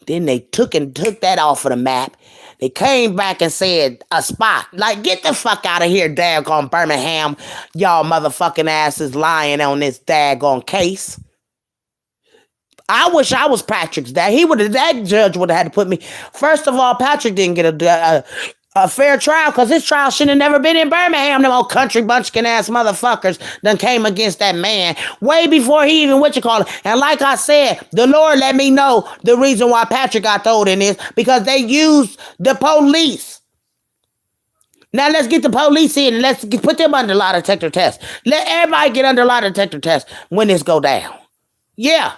Then they took that off of the map. They came back and said a spot. Like, get the fuck out of here, daggone Birmingham. Y'all motherfucking asses lying on this daggone case. I wish I was Patrick's dad. That judge would have had to put me. First of all, Patrick didn't get a fair trial because his trial should have never been in Birmingham. Them old country bunchkin ass motherfuckers done came against that man way before he even what you call it. And like I said, the Lord let me know the reason why Patrick got thrown in this because they used the police. Now let's get the police in and let's put them under lie detector test. Let everybody get under lie detector test when this go down. Yeah.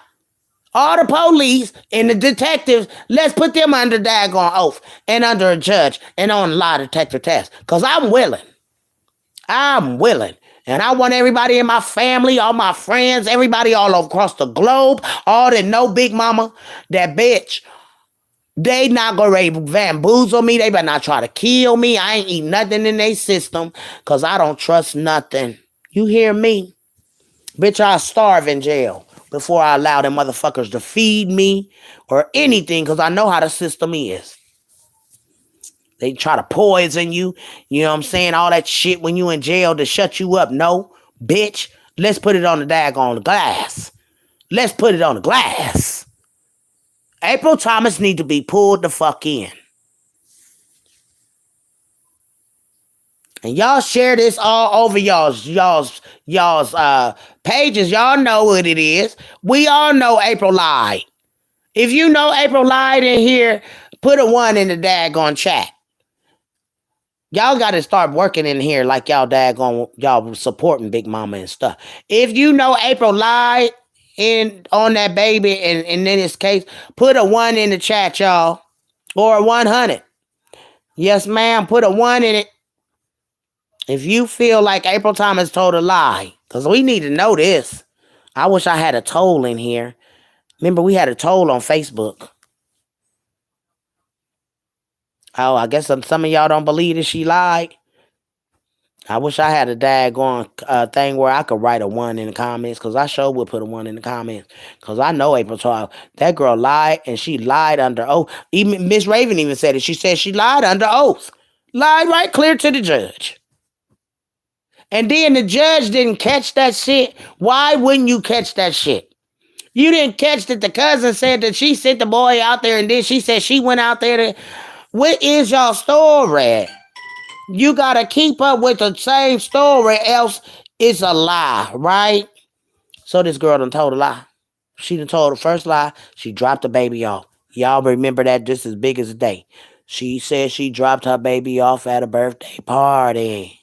All the police and the detectives, let's put them under daggone oath and under a judge and on a lie detector test. Because I'm willing. I'm willing. And I want everybody in my family, all my friends, everybody all across the globe, all that know Bigmama, that bitch, they not gonna bamboozle me. They better not try to kill me. I ain't eat nothing in their system because I don't trust nothing. You hear me? Bitch, I'll starve in jail before I allow them motherfuckers to feed me or anything because I know how the system is. They try to poison you, you know what I'm saying? All that shit when you in jail to shut you up. No, bitch, let's put it on the daggone glass. Let's put it on the glass. April Thomas need to be pulled the fuck in. And y'all share this all over y'all's pages. Y'all know what it is. We all know April lied. If you know April lied in here, put a 1 in the daggone chat. Y'all got to start working in here like y'all supporting Bigmama and stuff. If you know April lied on that baby and in this case, put a 1 in the chat, y'all. Or a 100. Yes, ma'am. Put a 1 in it. If you feel like April Thomas told a lie, because we need to know this. I wish I had a toll in here. Remember, we had a toll on Facebook. Oh, I guess some of y'all don't believe that she lied. I wish I had a daggone thing where I could write a 1 in the comments, because I sure would put a 1 in the comments. Because I know April Todd. That girl lied, and she lied under oath. Even Miss Raven even said it. She said she lied under oath. Lied right clear to the judge. And then the judge didn't catch that shit. Why wouldn't you catch that shit? You didn't catch that the cousin said that she sent the boy out there, and then she said she went out there to... What is y'all story? You gotta keep up with the same story, else it's a lie, right? So this girl done told a lie. She done told the first lie. She dropped the baby off. Y'all remember that just as big as a day. She said she dropped her baby off at a birthday party.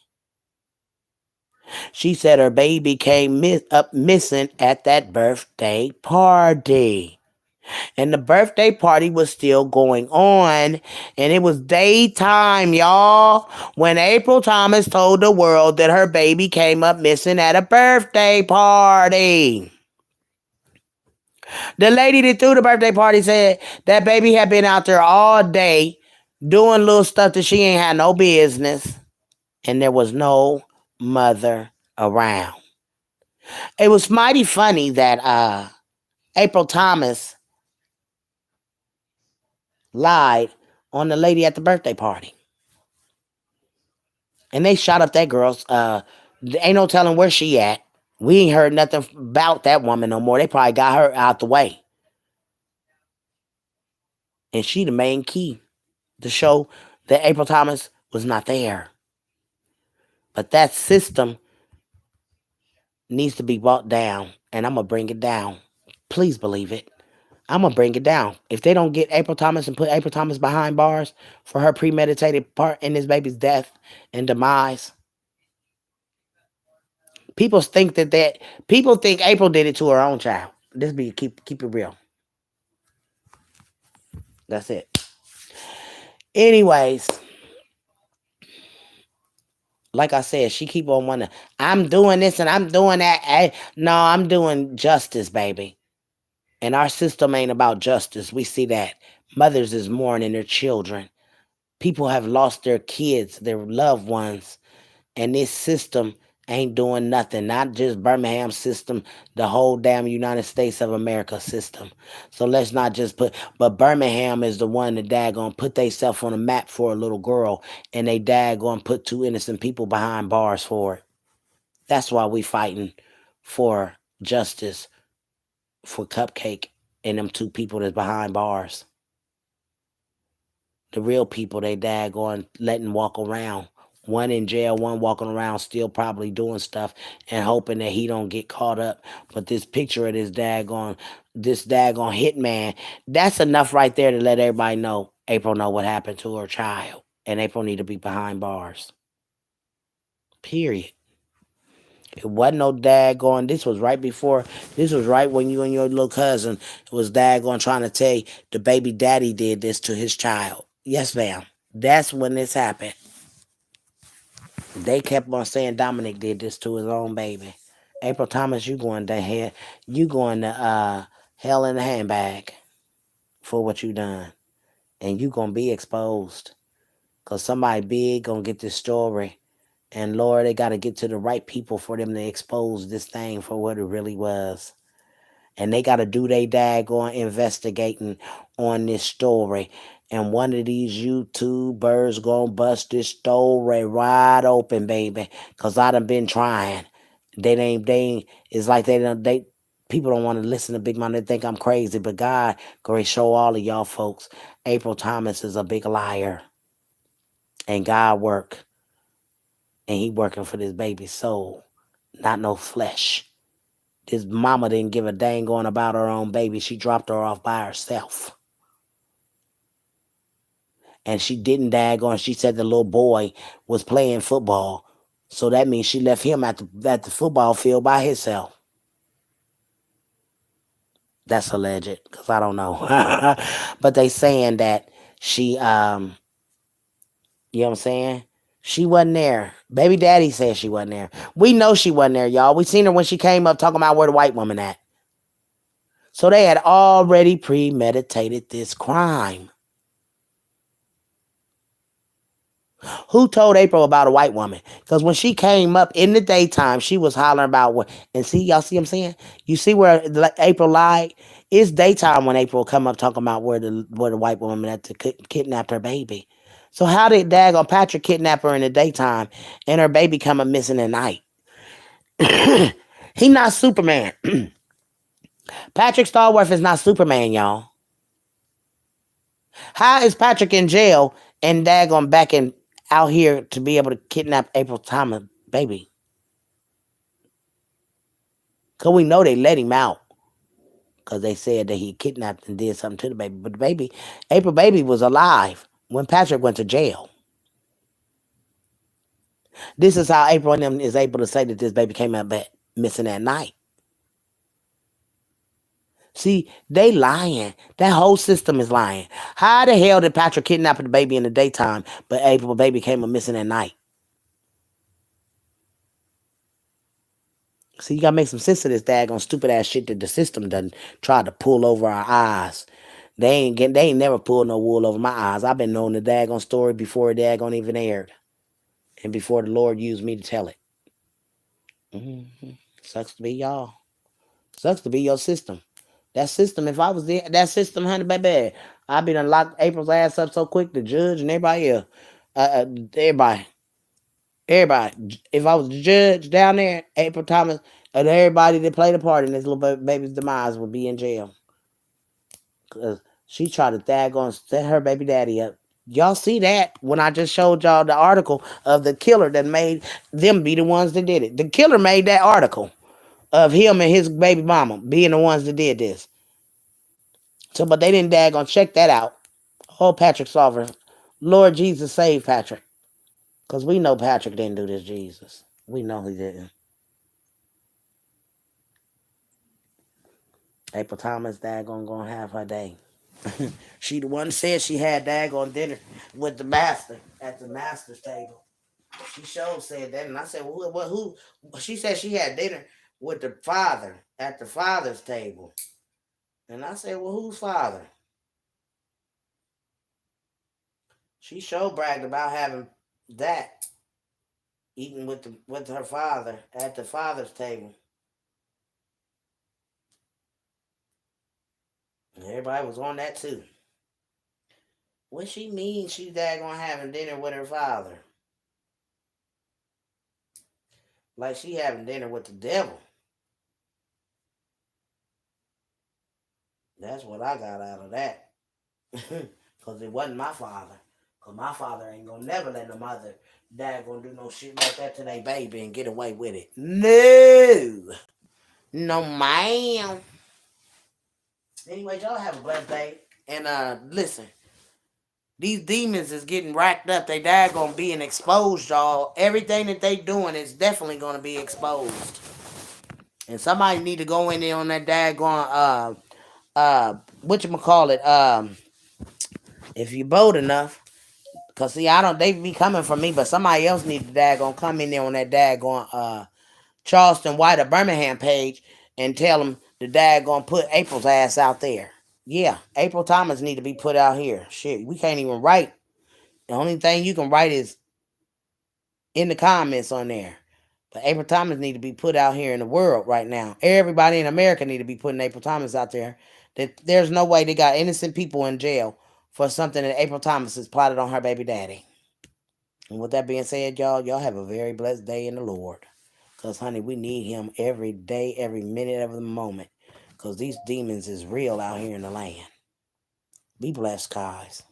She said her baby came up missing at that birthday party. And the birthday party was still going on. And it was daytime, y'all, when April Thomas told the world that her baby came up missing at a birthday party. The lady that threw the birthday party said that baby had been out there all day doing little stuff that she ain't had no business. And there was no mother around. It was mighty funny that April Thomas lied on the lady at the birthday party. And they shot up that girl's There ain't no telling where she at. We ain't heard nothing about that woman no more. They probably got her out the way. And she the main key to show that April Thomas was not there. But that system needs to be brought down. And I'm going to bring it down. Please believe it. I'm going to bring it down. If they don't get April Thomas and put April Thomas behind bars for her premeditated part in this baby's death and demise, people think April did it to her own child. This be keep it real. That's it. Anyways, like I said, she keep on wondering, I'm doing this and I'm doing that. No, I'm doing justice, baby. And our system ain't about justice. We see that. Mothers is mourning their children. People have lost their kids, their loved ones. And this system ain't doing nothing. Not just Birmingham system, the whole damn United States of America system. So let's not just but Birmingham is the one that daggone put theyself on a map for a little girl, and they daggone put two innocent people behind bars for it. That's why we fighting for justice for Cupcake and them two people that's behind bars. The real people they daggone letting walk around. One in jail, one walking around still probably doing stuff and hoping that he don't get caught up. But this picture of this daggone hitman, that's enough right there to let everybody know April know what happened to her child. And April need to be behind bars. Period. It wasn't no daggone. This was right when you and your little cousin was daggone trying to tell you the baby daddy did this to his child. Yes, ma'am. That's when this happened. They kept on saying Dominic did this to his own baby. April Thomas, you going to hell. You going to hell in a handbag for what you done. And you going to be exposed. Because somebody big going to get this story. And Lord, they got to get to the right people for them to expose this thing for what it really was. And they got to do their daggone investigating on this story. And one of these YouTubers gonna bust this story wide open, baby. Cause I done been trying. It's like people don't want to listen to Big Mama. They think I'm crazy. But God, gonna show all of y'all folks, April Thomas is a big liar. And God work. And he working for this baby's soul. Not no flesh. His mama didn't give a dang on about her own baby. She dropped her off by herself. And she didn't daggone. She said the little boy was playing football. So that means she left him at the football field by himself. That's alleged, because I don't know. But they saying that she, you know what I'm saying? She wasn't there. Baby daddy said she wasn't there. We know she wasn't there, y'all. We seen her when she came up talking about where the white woman at. So they had already premeditated this crime. Who told April about a white woman? Because when she came up in the daytime, she was hollering about what. And see, y'all see what I'm saying? You see where April lied? It's daytime when April come up talking about where the white woman that kidnapped her baby. So how did daggone Patrick kidnap her in the daytime and her baby coming missing at night? He not Superman. Patrick Starworth is not Superman, y'all. How is Patrick in jail and daggone back in out here to be able to kidnap April Thomas baby? Because we know they let him out. Because they said that he kidnapped and did something to the baby. But the baby, April baby was alive when Patrick went to jail. This is how April and them is able to say that this baby came out back missing that night. See, they lying. That whole system is lying. How the hell did Patrick kidnap the baby in the daytime, but April baby came up missing at night? See, you gotta make some sense of this daggone stupid ass shit that the system done tried to pull over our eyes. They ain't never pulled no wool over my eyes. I've been knowing the daggone story before the daggone even aired. And before the Lord used me to tell it. Mm-hmm. Sucks to be y'all. Sucks to be your system. That system, if I was there, that system, honey, baby, I'd be done locked April's ass up so quick, the judge and everybody else. Everybody. Everybody. If I was the judge down there, April Thomas, and everybody that played a part in this little baby's demise would be in jail. Cause she tried to daggone set her baby daddy up. Y'all see that when I just showed y'all the article of the killer that made them be the ones that did it. The killer made that article of him and his baby mama being the ones that did this. So, but they didn't daggone check that out. Oh, Patrick Solver. Lord Jesus save Patrick. Because we know Patrick didn't do this, Jesus. We know he didn't. April Thomas daggone gonna have her day. She the one said she had daggone dinner with the master at the master's table. She sure said that, and I said, "Well, who?" She said she had dinner with the father at the father's table, and I said, "Well, whose father?" She sure bragged about having that eating with her father at the father's table. And everybody was on that too. What she mean? She daggone having dinner with her father, like she having dinner with the devil. That's what I got out of that. Because it wasn't my father. Because my father ain't going to never let no mother, dad going to do no shit like that to their baby and get away with it. No. No, ma'am. Anyway, y'all have a blessed day. And listen, these demons is getting racked up. They daggone being exposed, y'all. Everything that they doing is definitely going to be exposed. And somebody need to go in there on that daggone, whatchamacallit, if you bold enough. Cause see, I don't. They be coming for me, but somebody else need to daggone come in there on that daggone Charleston White or Birmingham page and tell them the daggone put April's ass out there. Yeah, April Thomas need to be put out here. Shit, we can't even write. The only thing you can write is in the comments on there. But April Thomas need to be put out here in the world right now. Everybody in America need to be putting April Thomas out there. That there's no way they got innocent people in jail for something that April Thomas has plotted on her baby daddy. And with that being said, y'all have a very blessed day in the Lord. Because, honey, we need him every day, every minute of the moment. Because these demons is real out here in the land. Be blessed, guys.